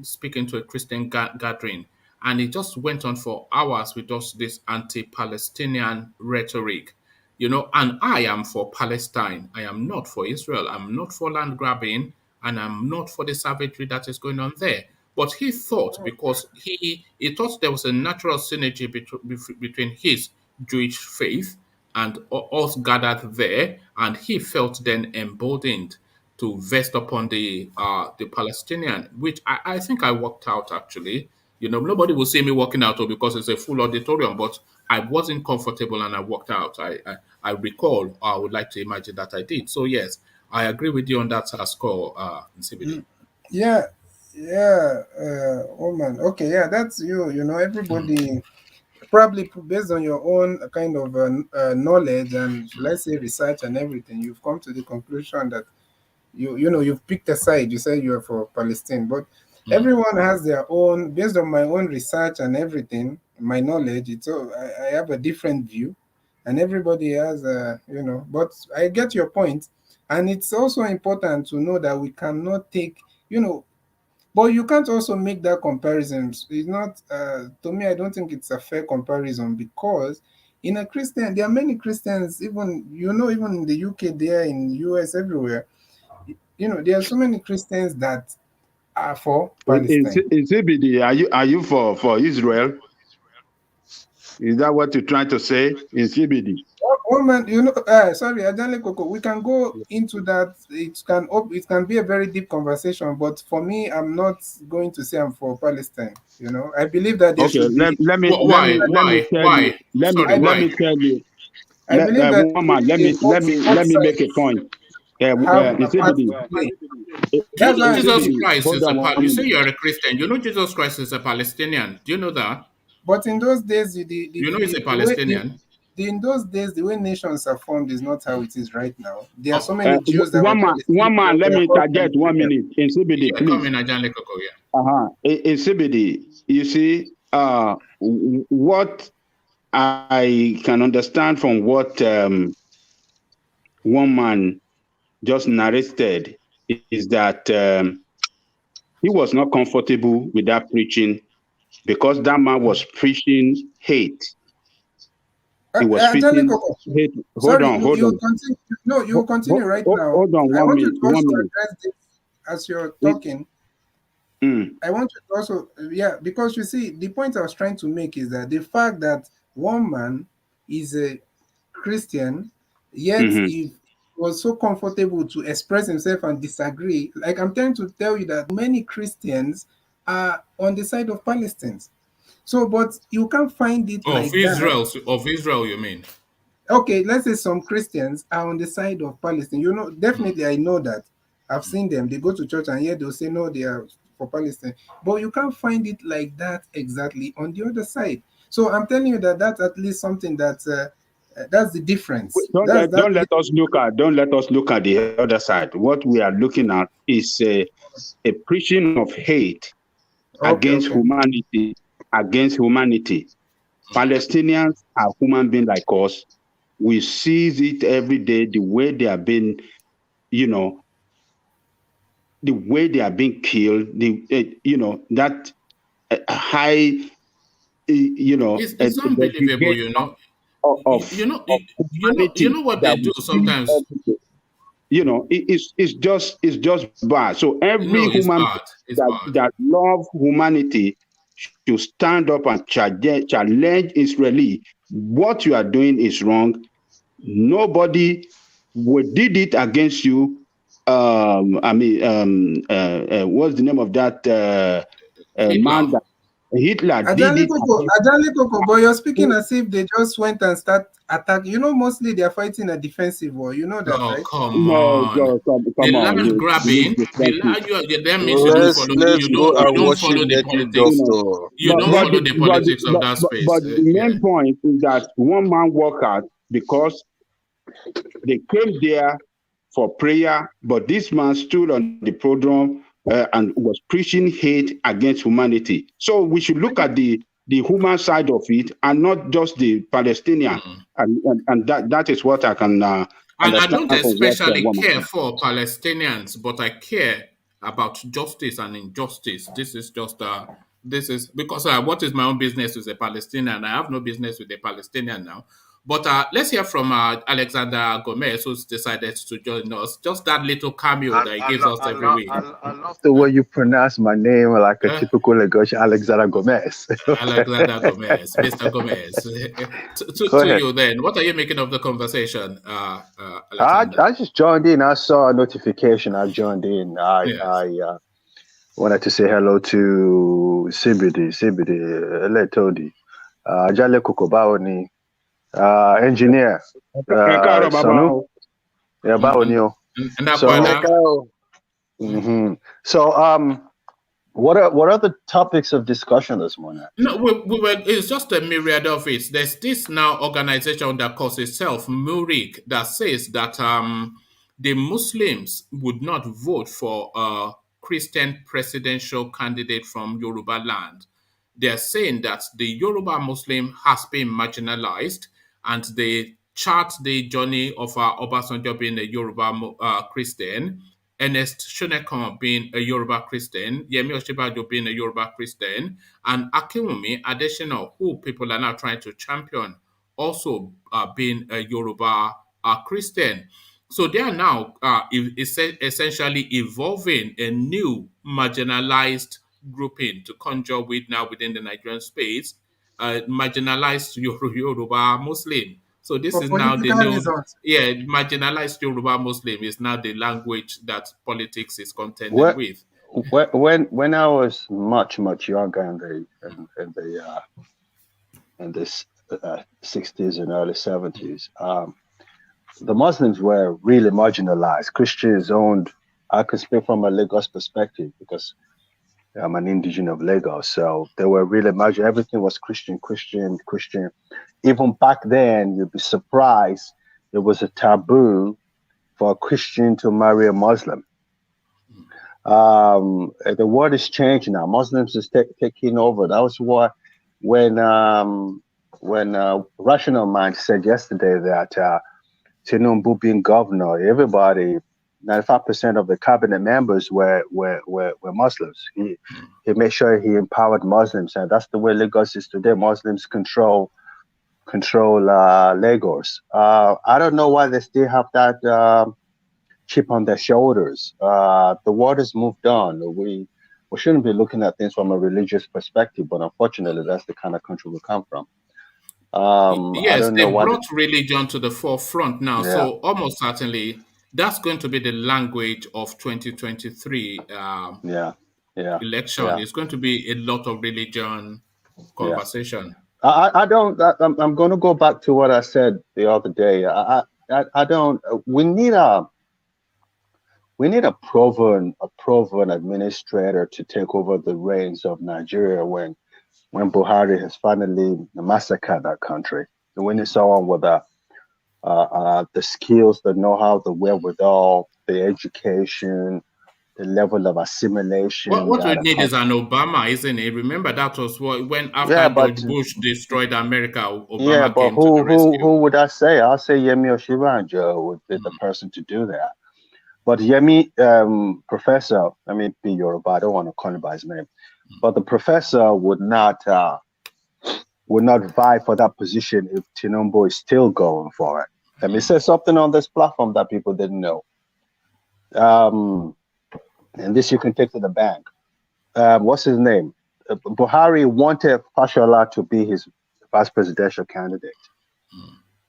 speaking to a Christian gathering, and it just went on for hours with just this anti-Palestinian rhetoric. And I am for Palestine. I am not for Israel. I'm not for land grabbing, and I'm not for the savagery that is going on there. But he thought, because he thought there was a natural synergy between his Jewish faith and us gathered there, and he felt then emboldened to vest upon the Palestinian, which I think I worked out actually. Nobody will see me walking out because it's a full auditorium, but I wasn't comfortable and I walked out. I recall, or I would like to imagine that I did. So yes, I agree with you on that score, in CBD. Yeah, yeah, oh man. Okay, yeah, that's you. Everybody probably based on your own kind of knowledge and should I say research and everything, you've come to the conclusion that you've picked a side. You say you're for Palestine, but everyone has their own. Based on my own research and everything, my knowledge, I have a different view, and everybody has But I get your point, and it's also important to know that we cannot take but you can't also make that comparison. It's not, to me, I don't think it's a fair comparison because in a Christian, there are many Christians, even in the UK, there, in US, everywhere, there are so many Christians that are for Palestine. In CBD, are you for Israel? Is that what you're trying to say in CBD? Oh man, sorry, Ajanle Koko, we can go into that. It can be a very deep conversation, but for me, I'm not going to say I'm for Palestine. I believe that there should be. Let me tell you. I believe that let me make a point. Jesus Christ is you say you're a Christian. Jesus Christ is a Palestinian. Do you know that? But in those days, he's a Palestinian. In those days, the way nations are formed is not how it is right now. There are so many Jews that one man, let me interject 1 minute in CBD, please. Come in, Ajanle Koko, yeah. In CBD, you see, what I can understand from what one man just narrated is that he was not comfortable with that preaching because that man was preaching hate. He was preaching hate. Hold on. You continue right now. Hold on, I want you minute, to also address this as you're talking. I want you to also, because you see, the point I was trying to make is that the fact that one man is a Christian, yet he was so comfortable to express himself and disagree. Like I'm trying to tell you that many Christians are on the side of Palestine. So, but you can't find it of Israel, you mean? Okay, let's say some Christians are on the side of Palestine. Definitely I know that. I've seen them. They go to church and yet they'll say, no, they are for Palestine. But you can't find it like that exactly on the other side. So I'm telling you that that's at least something that's the difference. Don't let us look at the other side. What we are looking at is a preaching of hate against humanity. Palestinians are human beings like us. We see it every day, the way they are being, the way they are being killed, that high, it's unbelievable, of what they do sometimes. It's just bad. So every human that love humanity should stand up and challenge Israeli. What you are doing is wrong. Nobody did it against you. What's the name of that man that Hitler did it? Ajanle Koko, but you're speaking as if they just went and start attacking. Mostly they are fighting a defensive war. You know that, right? Come on. The land grabbing. Let's go and watch the politics. You don't follow the politics of that space. But the main point is that one man walked out because they came there for prayer, but this man stood on the podium and was preaching hate against humanity. So we should look at the the human side of it and not just the Palestinian. And that is what I can and I don't understand from what especially care for Palestinians, but I care about justice and injustice. This is just because what is my own business with a Palestinian? I have no business with a Palestinian now. But let's hear from Alexander Gomez, who's decided to join us. Just that little cameo that he gives us every week. I love the way you pronounce my name like a typical Lagos, Alexander Gomez. Alexander Gomez, Mr. Gomez. to you then, what are you making of the conversation, Alexander? I just joined in. I saw a notification. I joined in. I wanted to say hello to CBD, Letodi, Jale Kukobaoni, engineer. So, what are the topics of discussion this morning? No, it's just a myriad of it. There's this now organization that calls itself Muric that says that the Muslims would not vote for a Christian presidential candidate from Yoruba land. They're saying that the Yoruba Muslim has been marginalized, and they chart the journey of Obasanjo being a Yoruba Christian, Ernest Shonekan being a Yoruba Christian, Yemi Osinbajo being a Yoruba Christian, and Akinwumi Adesina, who people are now trying to champion, also being a Yoruba Christian. So they are now essentially evolving a new marginalized grouping to conjure with now within the Nigerian space, marginalized Yoruba Muslim. So this is now the new, marginalized Yoruba Muslim is now the language that politics is contending with. When I was much younger in the 60s and early 70s, the Muslims were really marginalized. Christians owned. I can speak from a Lagos perspective because I'm an indigenous of Lagos, so they were really marginalized. Everything was Christian. Even back then, you'd be surprised, it was a taboo for a Christian to marry a Muslim. The world is changing now. Muslims is taking over. That was why when Rational Mind said yesterday that Tinubu being governor, everybody, 95% of the cabinet members were Muslims. He made sure he empowered Muslims, and that's the way Lagos is today. Muslims control Lagos. I don't know why they still have that chip on their shoulders. The world has moved on. We shouldn't be looking at things from a religious perspective, but unfortunately, that's the kind of country we come from. Yes, they brought religion to the forefront now. Yeah. So almost certainly, that's going to be the language of 2023 election. Yeah. It's going to be a lot of religion conversation. Yeah. I'm going to go back to what I said the other day. I don't. We need a proven administrator to take over the reins of Nigeria when Buhari has finally massacred that country. We need someone with the skills, the know-how, the wherewithal, the education, the level of assimilation. What we need is an Obama, isn't it? Remember that was when after George Bush destroyed America, Obama came to the rescue. Who would I say? I'll say Yemi Osinbajo would be the person to do that. But Yemi, professor, I mean, be Yoruba, I don't want to call him by his name, but the professor would not vie for that position if Tinubu is still going for it. Let me say something on this platform that people didn't know. And this you can take to the bank. What's his name? Buhari wanted Fashola to be his vice presidential candidate.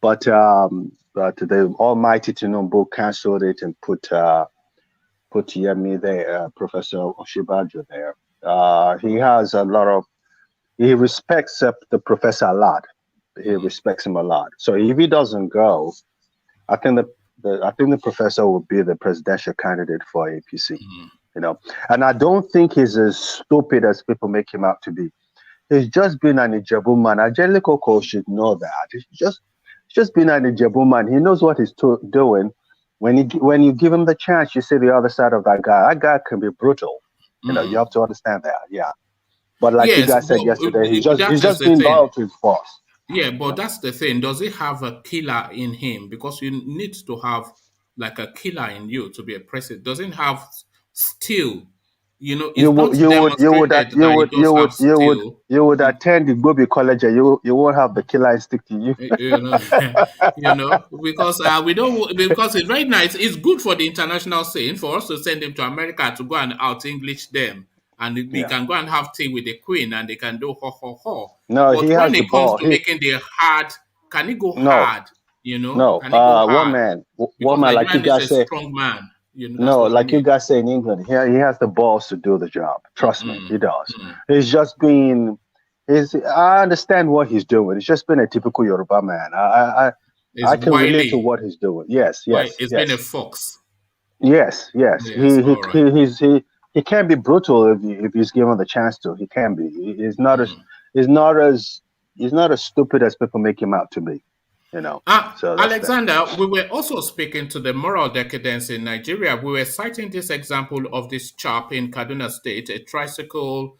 But the almighty Tinubu canceled it and put Yemi there, Professor Osinbajo there. He has a lot of, he respects the professor a lot. He respects him a lot. So if he doesn't go, I think the professor will be the presidential candidate for APC. You know, and I don't think he's as stupid as people make him out to be. He's just been an Ijebu man. Ajele Koko should know that. He's just been an Ijebu man. He knows what he's doing. When you give him the chance, you see the other side of that guy. That guy can be brutal. You know, you have to understand that. Yeah. But like you Yes, guys said but yesterday, he's that is just the being thing. loyal to his boss. Yeah, but that's the thing. Does he have a killer in him? Because you need to have like a killer in you to be a president. Doesn't have steel. You It's would not you would you would demonstrated that he does have steel. you would attend the Gobi College, and you won't have the killer instinct in you. You know, because we don't, because it's very nice. It's good for the international scene for us to send them to America to go and out English them, and we Yeah. can go and have tea with the Queen, and they can do ho ho ho. No, he But when has the it comes ball. to making the hard, can he go No, hard? no. Can he go One hard? man, Because like you Nigerian is guys a say. strong man. That's No, what I like you mean. guys say in England, he has the balls to do the job. Trust me, he does. Mm. He's just been. I understand what he's doing. It's just been a typical Yoruba man. It's I can relate to wily. what he's doing. Yes, It's been a fox. yes. Yes, all right. He can be brutal if he's given the chance to. He can be. He's not as stupid as people make him out to be. So that's that. Alexander, we were also speaking to the moral decadence in Nigeria. We were citing this example of this chap in Kaduna State, a tricycle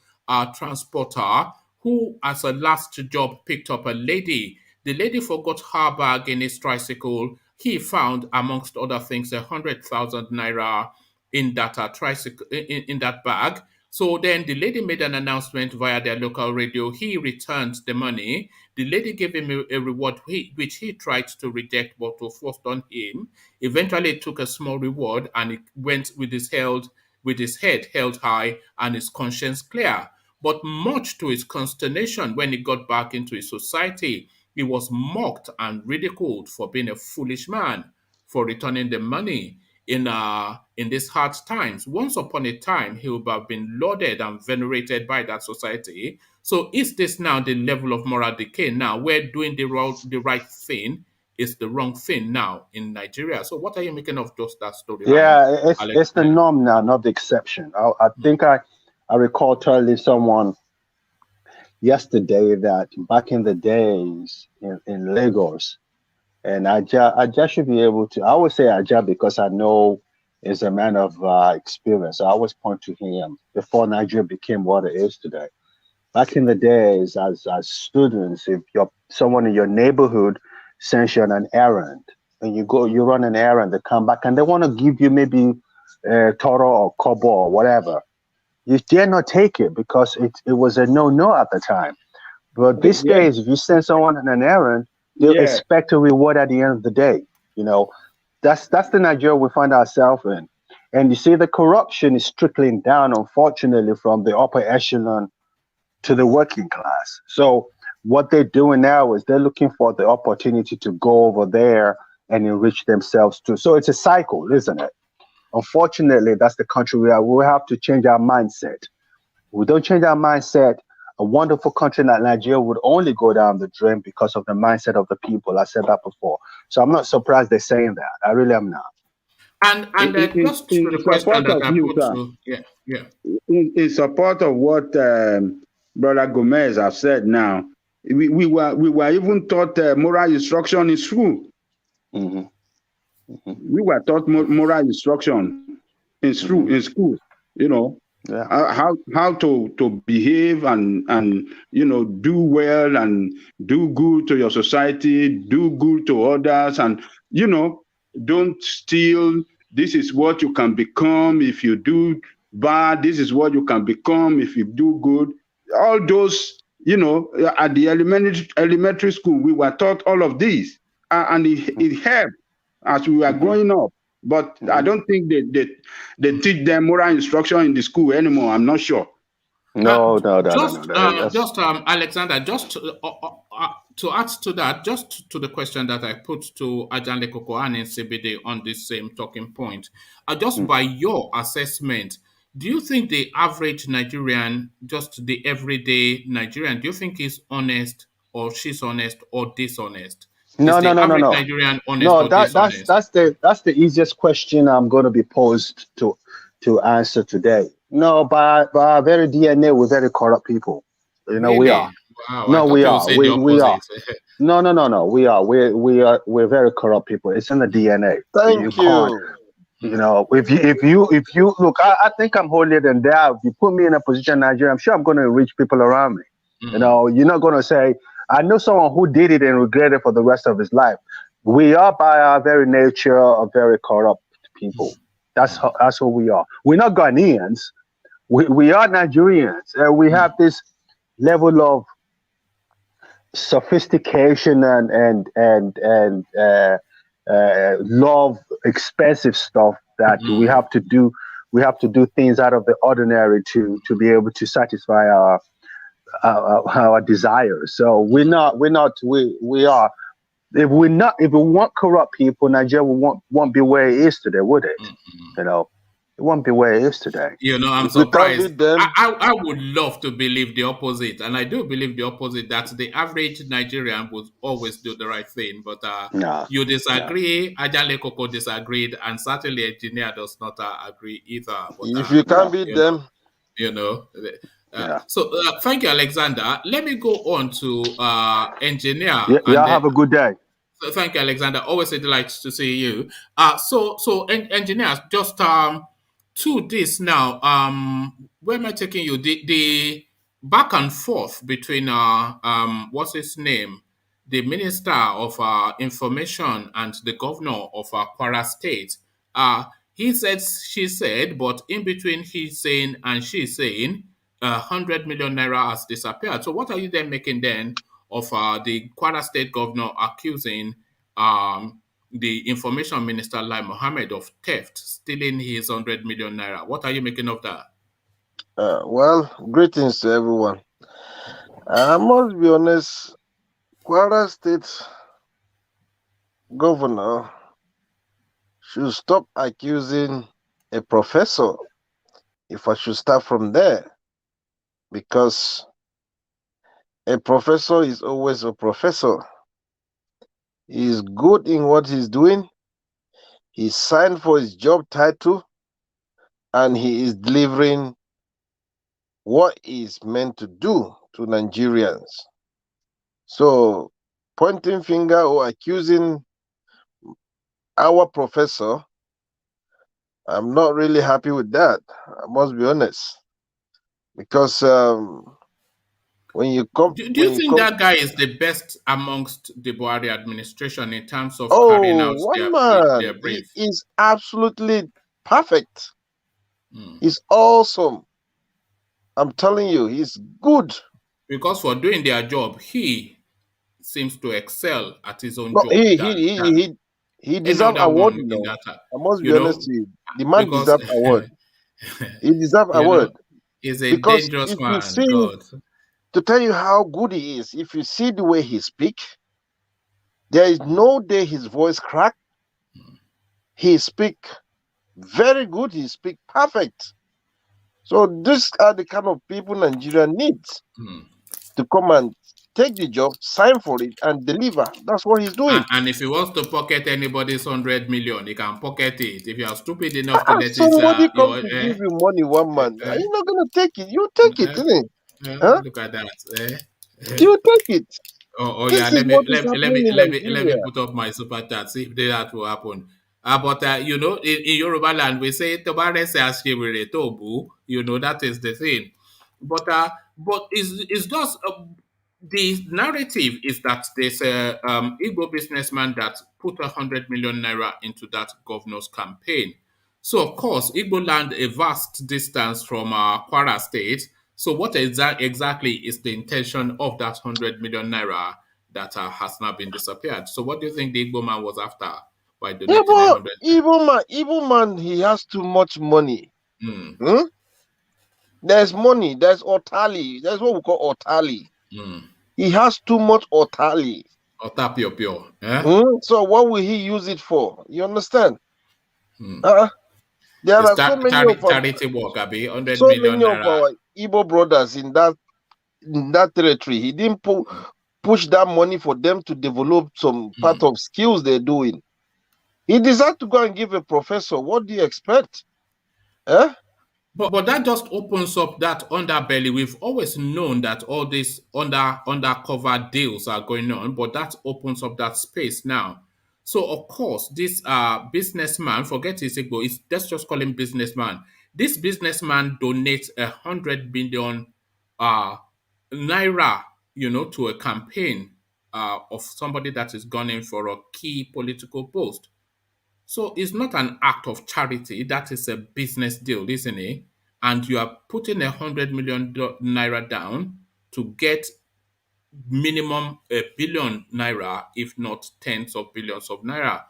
transporter who, as a last job, picked up a lady. The lady forgot her bag in his tricycle. He found, amongst other things, 100,000 naira in that tricycle in that bag. So then the lady made an announcement via their local radio. He returned the money. The lady gave him a reward which he tried to reject but was forced on him. Eventually it took a small reward and it went with his head held high and his conscience clear. But much to his consternation, when he got back into his society, he was mocked and ridiculed for being a foolish man, for returning the money in these hard times. Once upon a time, he would have been lauded and venerated by that society. So is this now the level of moral decay now, where doing the right thing is the wrong thing now in Nigeria? So what are you making of just that storyline? Yeah, it's the norm now, not the exception. I think I recall telling someone yesterday that back in the days in Lagos, and Aja should be able to. I would say Aja because I know is a man of experience. I always point to him before Nigeria became what it is today. Back in the days, as students, if someone in your neighborhood sends you on an errand, and you run an errand, they come back and they want to give you maybe Toro or Kobo or whatever, you dare not take it because it was a no at the time. But these days, if you send someone on an errand, they expect a reward at the end of the day. That's the Nigeria we find ourselves in. And you see, the corruption is trickling down, unfortunately, from the upper echelon to the working class. So what they're doing now is they're looking for the opportunity to go over there and enrich themselves too. So it's a cycle, isn't it? Unfortunately, that's the country we are. We have to change our mindset. If we don't change our mindset, a wonderful country like Nigeria would only go down the drain because of the mindset of the people. I said that before. So I'm not surprised they're saying that. I really am not. And just to the question that I put to, in support of what Brother Gomez has said now, we were even taught moral instruction in school. Mm-hmm. Mm-hmm. We were taught moral instruction in school. Mm-hmm. In school, how to behave and do well and do good to your society, do good to others, and don't steal. This is what you can become if you do bad. This is what you can become if you do good. All those, at the elementary school, we were taught all of these, and it helped as we were growing up. But I don't think they teach them moral instruction in the school anymore. I'm not sure. No. Alexander, just to add to that, just to the question that I put to Ajanle Kokoan and CBD on this same talking point, just by your assessment, do you think the average Nigerian, just the everyday Nigerian, do you think he's honest or she's honest or dishonest? No. Nigerian honest or dishonest? That's the easiest question I'm going to be posed to answer today. No, by our very DNA, we're very corrupt people. Really? We are. Wow, no, we are. We are. No. We are. We're very corrupt people. It's in the DNA. Thank you. You know, if you look, I think I'm holier than thou. If you put me in a position in Nigeria, I'm sure I'm going to reach people around me. You know, you're not going to say, I know someone who did it and regretted it for the rest of his life. We are, by our very nature, a very corrupt people. That's who we are. We're not Ghanaians. We are Nigerians, and we have this level of sophistication and love expensive stuff that we have to do. We have to do things out of the ordinary to be able to satisfy our desires. So we are. If we want corrupt people, Nigeria won't be where it is today, would it? You know, it won't be where it is today. You know, I'm surprised. I would love to believe the opposite, and I do believe the opposite, that the average Nigerian would always do the right thing. But you disagree. Ajale Koko disagreed, and certainly Engineer does not agree either. But, if you can't beat them, you know. So thank you, Alexander. Let me go on to Engineer. Yeah, have a good day. So thank you, Alexander. Always a delight to see you. So engineers, just to this now. Where am I taking you? The back and forth between what's his name, the Minister of Information, and the Governor of Kwara State. He said, she said, but in between he's saying and she's saying, 100 million naira has disappeared. So what are you then making then of the Kwara State Governor accusing the Information Minister Lai Mohammed of theft, stealing his 100 million naira? What are you making of that? Well, greetings to everyone. I must be honest, Kwara State Governor should stop accusing a professor, if I should start from there, because a professor is always a professor. He's good in what he's doing. He signed for his job title, and he is delivering what he's meant to do to Nigerians. So pointing finger or accusing our professor, I'm not really happy with that. I must be honest. Because when you come... Do you think that guy is the best amongst the Buhari administration in terms of carrying out their brief? He is absolutely perfect. He's awesome. I'm telling you, he's good. Because for doing their job, he seems to excel at his own job. He deserves award, you know. I must be honest with you. The man deserves award. He deserves award. He's a dangerous man. To tell you how good he is, if you see the way he speaks, there is no day his voice crack. He speaks very good. He speaks perfect. So these are the kind of people Nigeria needs to come and take the job, sign for it, and deliver. That's what he's doing. And if he wants to pocket anybody's 100 million, he can pocket it. If you are stupid enough to let somebody come to give you money, one man, are you not gonna take it? You take it, isn't it? Look at that. You take it. Oh yeah. Let me put up my super chat. See if that will happen. But you know, in Yoruba land, we say "Tobare se ashibire tobu." You know, that is the thing. But it's just the narrative is that there's a Igbo businessman that put 100 million naira into that governor's campaign. So of course, Igbo land a vast distance from Kwara State. So what exactly is the intention of that 100 million naira that has now been disappeared? So what do you think the Igbo man was after by donating 100? Igbo man, he has too much money. There's money. There's otali. That's what we call otali. He has too much otali. Otapio. So what will he use it for? You understand? There are so many of charity work, $100 so million many of our Igbo brothers in that territory. He didn't push that money for them to develop some part of skills they're doing. He decided to go and give a professor. What do you expect? But that just opens up that underbelly. We've always known that all these undercover deals are going on, but that opens up that space now. So, of course, this businessman, forget his ego, let's just call him businessman. This businessman donates 100 billion naira, to a campaign of somebody that is gunning for a key political post. So it's not an act of charity. That is a business deal, isn't it? And you are putting 100 million naira down to get minimum a billion naira, if not tens of billions of naira.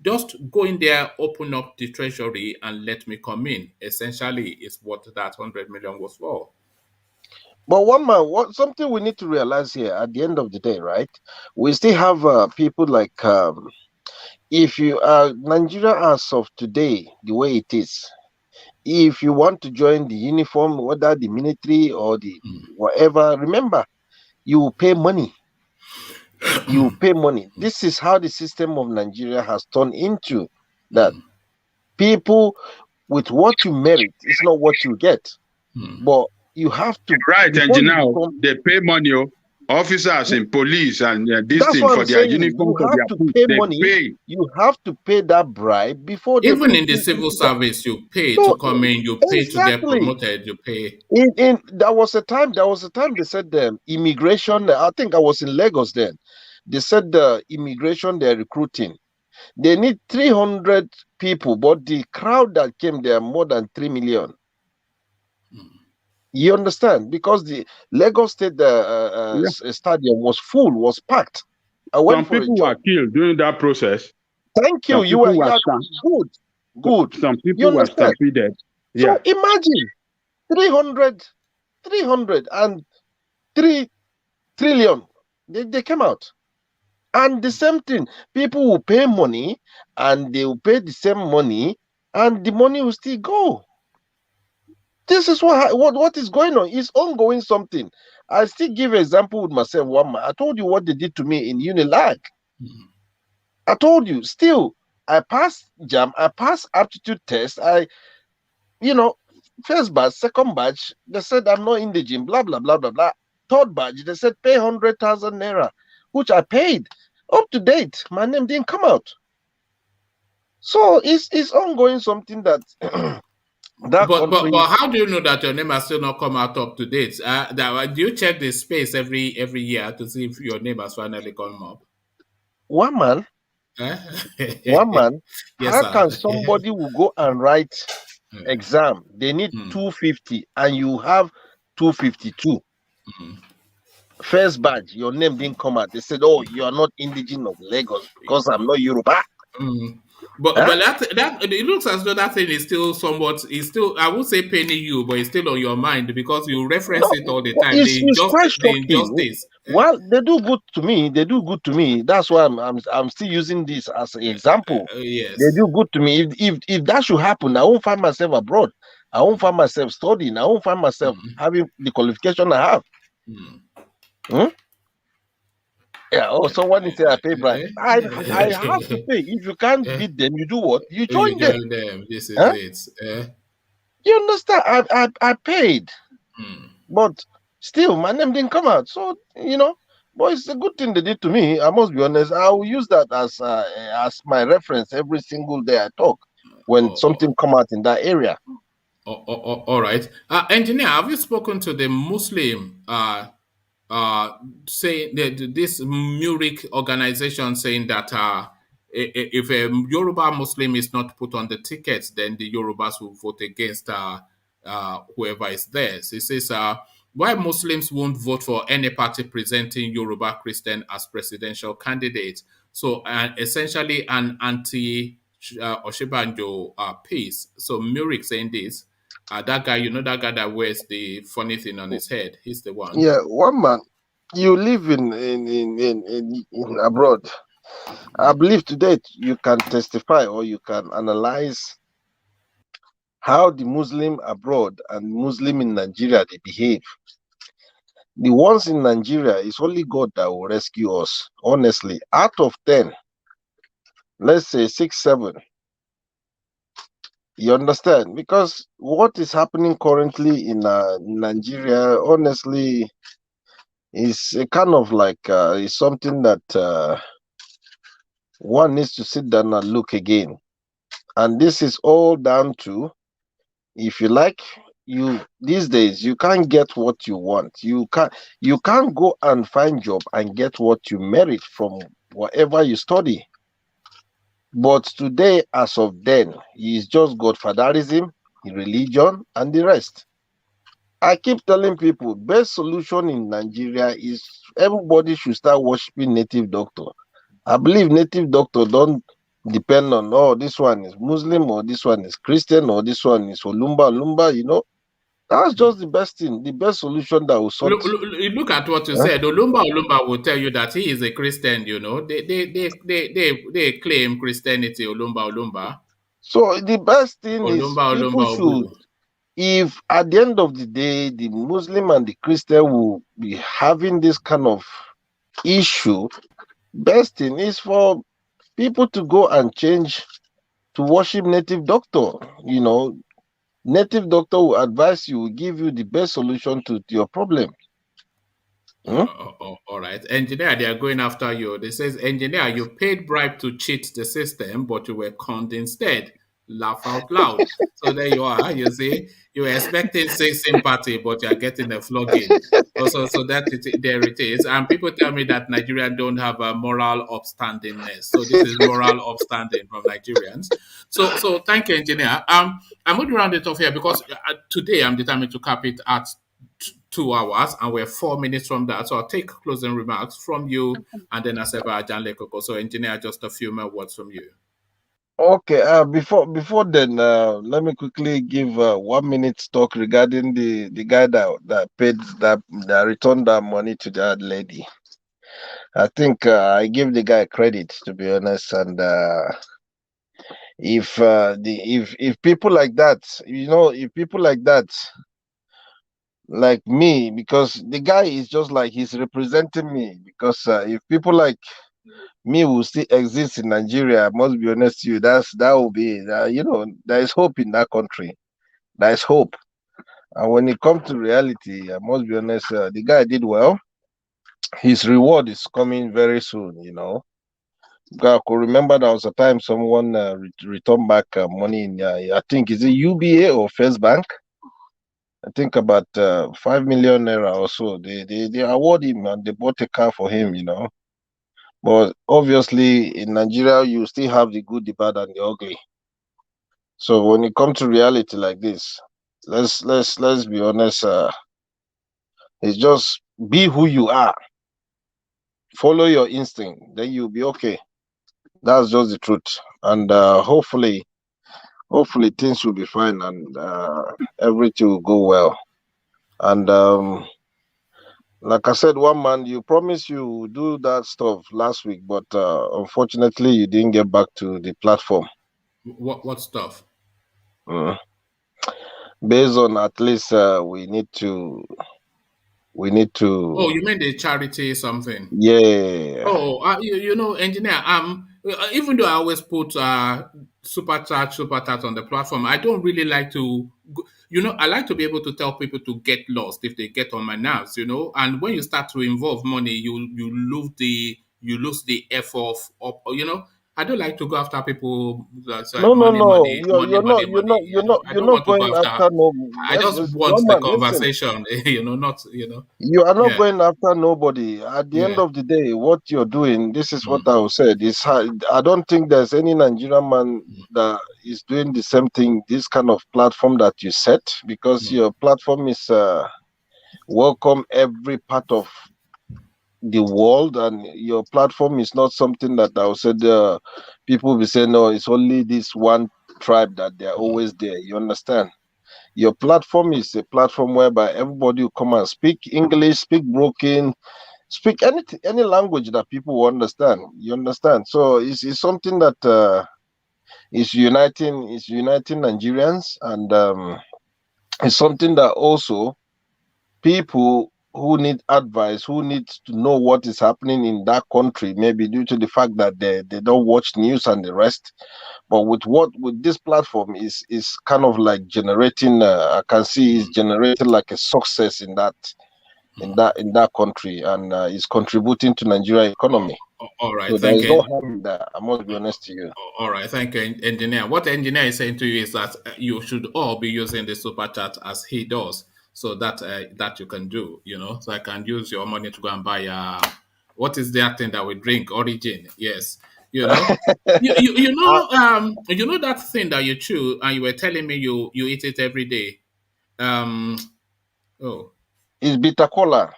Just go in there, open up the treasury, and let me come in. Essentially, is what that 100 million was for. But something we need to realize here at the end of the day, right? We still have people like, if you are Nigeria as of today, the way it is, if you want to join the uniform, whether the military or the whatever, remember, you will pay money. You pay money. This is how the system of Nigeria has turned into, that people with what you merit is not what you get. But you have to. Right, and now they pay money. Officers in police and this thing for their uniform, for their food, they pay. You have to pay that bribe before. Even in the civil service, you pay to come in. You pay to get promoted. You pay. There was a time they said the immigration. I think I was in Lagos then. They said the immigration they're recruiting. They need 300 people, but the crowd that came there more than 3 million. You understand? Because the Lagos State stadium was full, was packed. Some people were killed during that process. Thank you. You were good. Some people were stampeded. So imagine 300 and 3 trillion. They came out. And the same thing, people will pay money and they will pay the same money and the money will still go. This is what is going on. It's ongoing something. I still give an example with myself. I told you what they did to me in Unilag. I told you, still, I passed JAM, I passed aptitude test. First batch, second batch, they said I'm not indigent, blah, blah, blah, blah, blah. Third batch, they said pay 100,000 naira, which I paid. Up to date, my name didn't come out. So it's ongoing something that... But how do you know that your name has still not come out up to date? Do you check the space every year to see if your name has finally come up? One man. Yes, how can somebody will go and write exam? They need 250 and you have 252. First badge, your name didn't come out. They said, "Oh, you are not indigenous of Lagos because I'm not Yoruba." But that it looks as though that thing is still I would say paining you, but it's still on your mind because you reference it all the time. The injustice. Well, they do good to me. That's why I'm still using this as an example. Yes. They do good to me. If that should happen, I won't find myself abroad. I won't find myself studying. I won't find myself having the qualification I have. Yeah. Oh, someone is saying I pay bribe. I have to pay. If you can't beat them, you do what? You join them. This is it. You understand? I paid, but still, my name didn't come out. So but it's a good thing they did to me. I must be honest. I will use that as my reference every single day I talk when something come out in that area. All right, engineer. Have you spoken to the Muslim? Saying that this Muric organization saying that if a Yoruba Muslim is not put on the tickets, then the Yorubas will vote against whoever is there. So it says why Muslims won't vote for any party presenting Yoruba Christian as presidential candidate. So essentially an anti-Osinbajo piece. So Muric saying this. That guy, that guy that wears the funny thing on his head, he's the one. Yeah, one man. You live in abroad. I believe today you can testify or you can analyze how the Muslim abroad and Muslim in Nigeria they behave. The ones in Nigeria, it's only God that will rescue us. Honestly, out of 10, let's say 6, 7. You understand? Because what is happening currently in Nigeria, honestly, is a kind of like is something that one needs to sit down and look again. And this is all down to, if you like, you these days you can't get what you want. You can't go and find job and get what you merit from whatever you study. But today, as of then, it's just godfatherism, religion, and the rest. I keep telling people, best solution in Nigeria is everybody should start worshiping native doctor. I believe native doctor don't depend on, oh, this one is Muslim, or this one is Christian, or this one is Olumba, you know. That's just the best thing, the best solution that will sort. Look at what you said. Olumba will tell you that he is a Christian, you know. They claim Christianity, Olumba. So the best thing is people Olumba, should, if at the end of the day, the Muslim and the Christian will be having this kind of issue, best thing is for people to go and change to worship native doctor. You know, native doctor will advise you, will give you the best solution to your problem. All right. Engineer, they are going after you. They says, engineer, you paid bribe to cheat the system, but you were conned instead. Laugh out loud. So there you are. You see, you were expecting sympathy, but you are getting a flogging. Also, so there it is. And people tell me that Nigerians don't have a moral upstandingness. So this is moral upstanding from Nigerians. So thank you, engineer. I'm going to round it off here because today I'm determined to cap it at 2 hours, and we're 4 minutes from that. So I'll take closing remarks from you, and then Aseba Ajanle Koko. So, engineer, just a few more words from you. Okay. Before then, let me quickly give 1 minute talk regarding the guy that paid that returned that money to that lady. I think I give the guy credit, to be honest, and if people like that, you know, if people like that, like me, because the guy is just like he's representing me, because if people like me will still exist in Nigeria, I must be honest to you, that will be you know, there is hope in that country. There is hope. And when it comes to reality, I must be honest, the guy did well. His reward is coming very soon, you know. I could remember there was a time someone returned back money in, I think, is it UBA or First Bank? I think about 5 million naira or so. They award him and they bought a car for him, you know. But obviously in Nigeria, you still have the good, the bad, and the ugly. So when it comes to reality like this, let's be honest. It's just be who you are. Follow your instinct, then you'll be okay. That's just the truth. And hopefully things will be fine, and everything will go well. And like I said, one man, you promised you do that stuff last week, but unfortunately you didn't get back to the platform. What stuff? Based on at least we need to. Oh, you mean the charity something? Yeah. Oh, you know, engineer. Even though I always put super chat on the platform, I don't really like to. You know, I like to be able to tell people to get lost if they get on my nerves. You know, and when you start to involve money, you lose the effort of. You know, I don't like to go after people. Money. You're not going after no. I just want the conversation. You know, not, you know. You are not going after nobody. At the end of the day, what you're doing, this is what I will say. I don't think there's any Nigerian man that is doing the same thing, this kind of platform that you set, because your platform is welcome every part of the world, and your platform is not something that I would say people will say, no, it's only this one tribe that they're always there. You understand? Your platform is a platform whereby everybody will come and speak English, speak broken, speak any language that people will understand. You understand? So it's something that is uniting Nigerians, and it's something that also people who need advice, who need to know what is happening in that country, maybe due to the fact that they don't watch news and the rest. But with this platform is kind of like generating, I can see is generating like a success in that country, and is contributing to Nigeria economy. All right, So there thank is no you. harm in that. I must be honest to you. All right, thank you, engineer. What the engineer is saying to you is that you should all be using the super chat as he does, so that that you can do. So I can use your money to go and buy what is that thing that we drink? Origin, yes. You know, you know that thing that you chew, and you were telling me you eat it every day. Oh, It's bitter cola.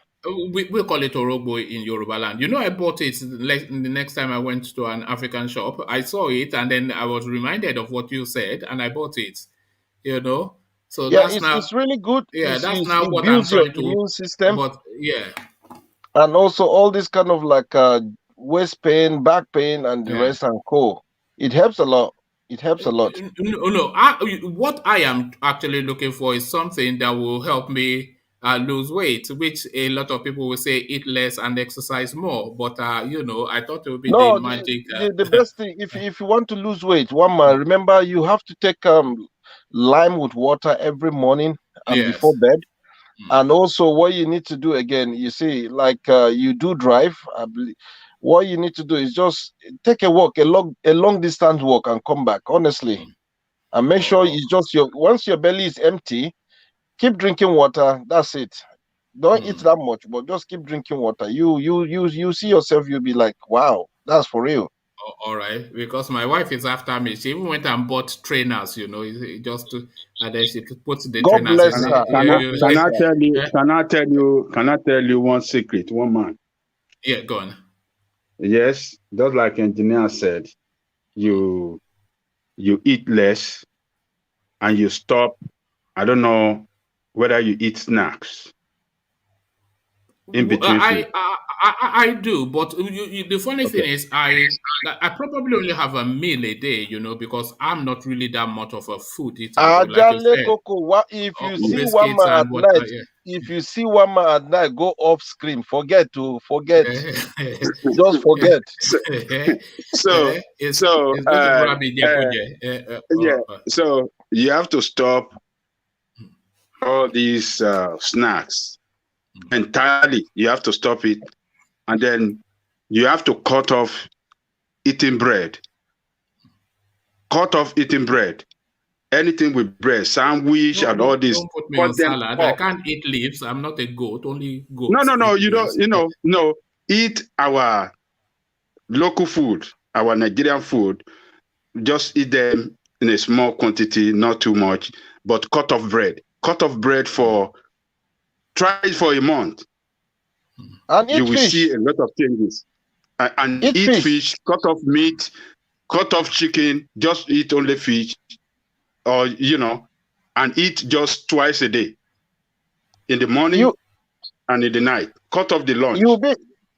we call it orogbo in Yoruba land. I bought it the next time I went to an African shop. I saw it, and then I was reminded of what you said, and I bought it. So Yeah, that's now, it's really good. yeah, that's now It what I'm builds your trying to. immune system, But yeah, and also all this kind of like waist pain, back pain, and the yeah. rest and co. It helps a lot. It helps a lot. No. What I am actually looking for is something that will help me lose weight, which a lot of people will say eat less and exercise more. But I thought it would be the No, magic. the best thing if you want to lose weight, one man, remember you have to take lime with water every morning and before Yes. bed. And also what you need to do again, you see, like you do drive, I believe, what you need to do is just take a walk, a long distance walk and come back, honestly. And make sure it's just once your belly is empty, keep drinking water. That's it. Don't eat that much, but just keep drinking water. You see yourself, you'll be like, wow, that's for real. All right, because my wife is after me. She even went and bought trainers, just to, and then she puts the God trainers in bless Can her. I, can I, God the. bless her. can I tell you one secret, one man? Yeah, go on. Yes, just like engineer said, you eat less and you stop. I don't know whether you eat snacks in between food. I do, but the funny thing is, I probably only have a meal a day, because I'm not really that much of a food eater, though, like you Ajale said, Coco, if you see one biscuits man at and water. night, if you see one man at night go off screen, forget. Yeah. Just forget. So, It's going to grab it. yeah. So you have to stop all these snacks entirely. You have to stop it, and then you have to cut off eating bread. Cut off eating bread. Anything with bread, sandwich, and all this. Don't put me on salad. I can't eat leaves. I'm not a goat. Only goats. No. Eat You leaves. don't. No. Eat our local food, our Nigerian food. Just eat them in a small quantity, not too much. But cut off bread. Cut off bread try it for a month. And eat you will fish. see a lot of changes. And eat fish, cut off meat, cut off chicken, just eat only fish, or and eat just twice a day, in the morning and in the night. Cut off the lunch.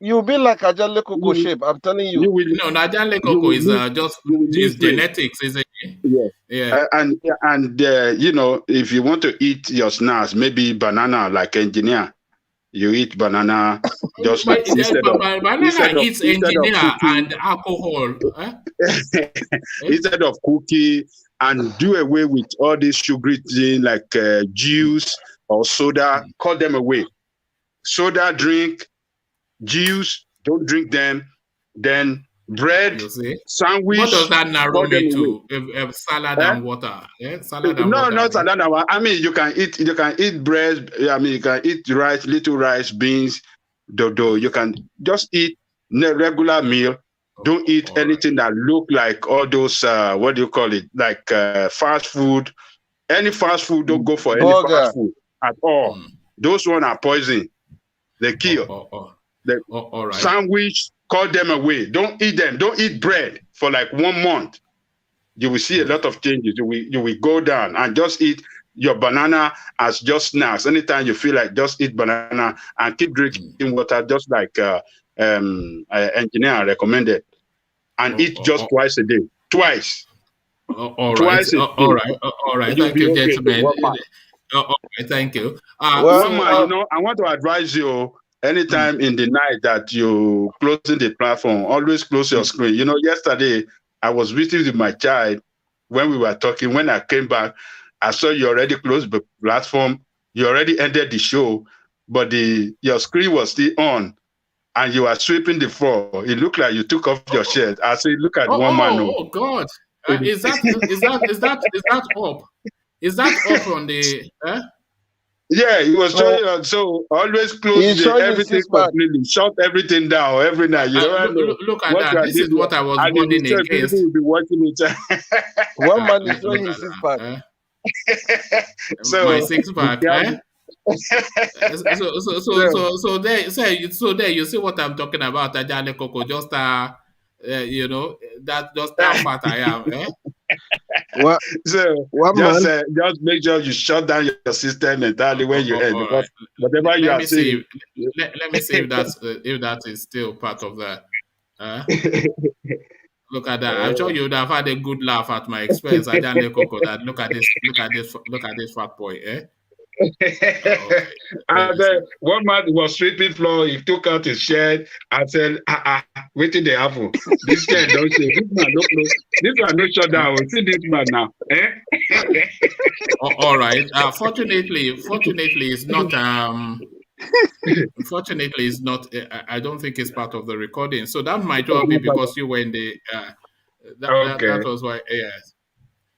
You'll be like Ajale Coco shape. I'm telling you. No, Ajale Coco is just genetics, isn't it? Yeah. And if you want to eat your snacks, maybe banana, like engineer. You eat banana just banana eats engineer and alcohol. Instead of cookie, and do away with all these sugary things like juice or soda. Cut them away. Soda drink, juice, don't drink them. Then bread, sandwich. What does that narrow me to? Salad and water. Salad and water. Not salad and water. I mean, you can eat bread. I mean, you can eat rice, little rice, beans, dodo. You can just eat regular meal. Don't eat anything that look like all those what do you call it? Like fast food. Any fast food, don't go for any fast food at all. Those one are poison. They kill. All right. Sandwich, cut them away. Don't eat them. Don't eat bread for like 1 month. You will see a lot of changes. You will go down and just eat your banana as just snacks. Anytime you feel like, just eat banana and keep drinking water, just like engineer recommended, and eat just twice a day. Twice. All right. All right. Thank you, gentlemen. Okay, thank you. I want to advise you. Anytime in the night that you closing the platform, always close your screen. Yesterday I was visiting with my child when we were talking. When I came back, I saw you already closed the platform. You already ended the show, but your screen was still on. and you are sweeping the floor. It looked like you took off your shirt. I said, look at one man. Oh God! Is that up? Is that up on the? Yeah, he was showing. So always close everything completely. Shut everything down every night. You don't know. Look at that. This is what I was warning against. People will be watching it. One man is showing his six-pack. So my six-pack. So there you see what I'm talking about, Ajale Coco. Just you know, that just how fat I am. What? So just make sure you shut down your system entirely when you end, because whatever you are saying. Let me see if that is still part of that. Look at that! I'm sure you would have had a good laugh at my expense, Ajale Coco. That look at this fat boy, Okay. And then one man was sweeping floor. He took out his shirt and said, wait till they happen. This shirt don't say. This man no shut down. See this man now. All right. Fortunately, it's not. Unfortunately, it's not. I don't think it's part of the recording. So that might well be because you were in the. That was why. Yes.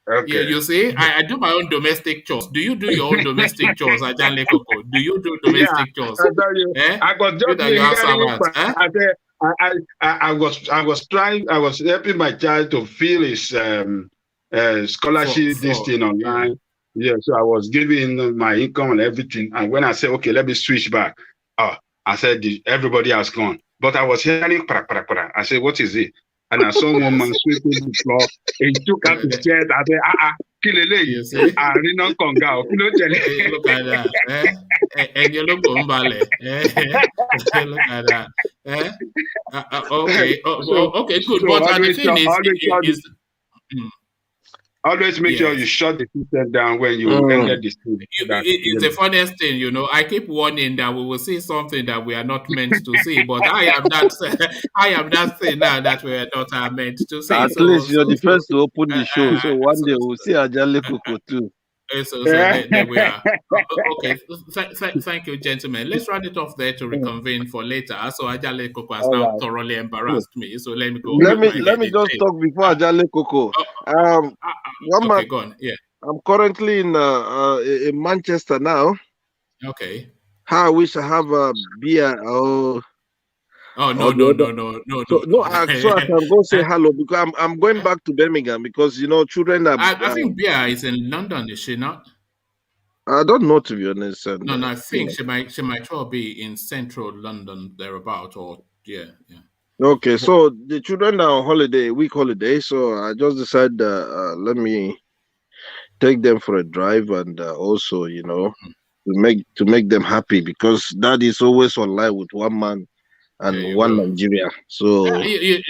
Okay. Yeah, you see, I do my own domestic chores. Do you do your own domestic chores, Ajale Coco? Do you do domestic chores? I tell you, I got just I was helping my child to fill his scholarship this thing online. Yeah, so I was giving my income and everything. And when I said, okay, let me switch back, I said everybody has gone. But I was hearing I said, what is it? And I saw one man sweeping the floor. He took out his shirt. I said, Kilele, I didn't conga. Look at that. And you look umbale. Look at that. Okay. Okay, good. So but the thing is always make sure you shut the system down when you enter the school. It's the funniest thing, you know. I keep warning that we will see something that we are not meant to see, but I am that thing now that we are not meant to see. At least you're the first to open the show, so one day we'll see Ajale Coco too. So there we are. Okay, thank you, gentlemen. Let's run it off there to reconvene for later. So Ajale Coco has now thoroughly embarrassed me. So let me go. Let me just talk before Ajale Coco. One man. Go on. Yeah. I'm currently in Manchester now. Okay. How I wish I have a beer or. Oh no! So I can go say hello because I'm going back to Birmingham because children are. I think Bia is in London, is she not? I don't know, to be honest. No, I think she might well be in central London thereabout, or yeah. Okay, so the children are on holiday, week holiday, so I just decided let me take them for a drive and also to make them happy because Dad is always online with one man. And one Nigeria. So you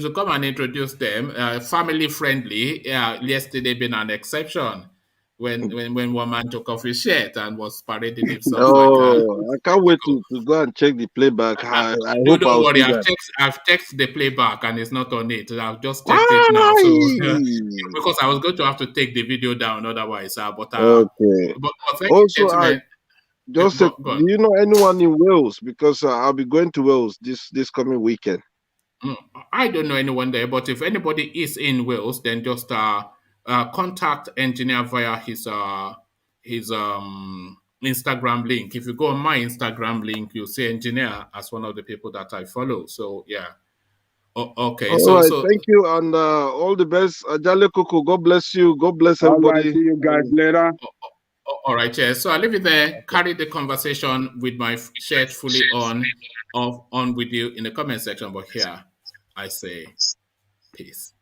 should come and introduce them. Family friendly. Yesterday been an exception when one man took off his shirt and was parading himself. I can't wait to go and check the playback. I hope don't worry. I've checked the playback and it's not on it. I've just checked it now. So because I was going to have to take the video down otherwise. But thank you, gentlemen. Just do you know anyone in Wales? Because I'll be going to Wales this coming weekend. I don't know anyone there, but if anybody is in Wales, then just contact Engineer via his Instagram link. If you go on my Instagram link, you'll see Engineer as one of the people that I follow. So yeah. Okay. All right, thank you and all the best. Ajale Coco, God bless you. God bless everybody. All right, see you guys later. All right, yes. So I leave it there. Carry the conversation with my shirt fully on with you in the comment section. But here, I say peace.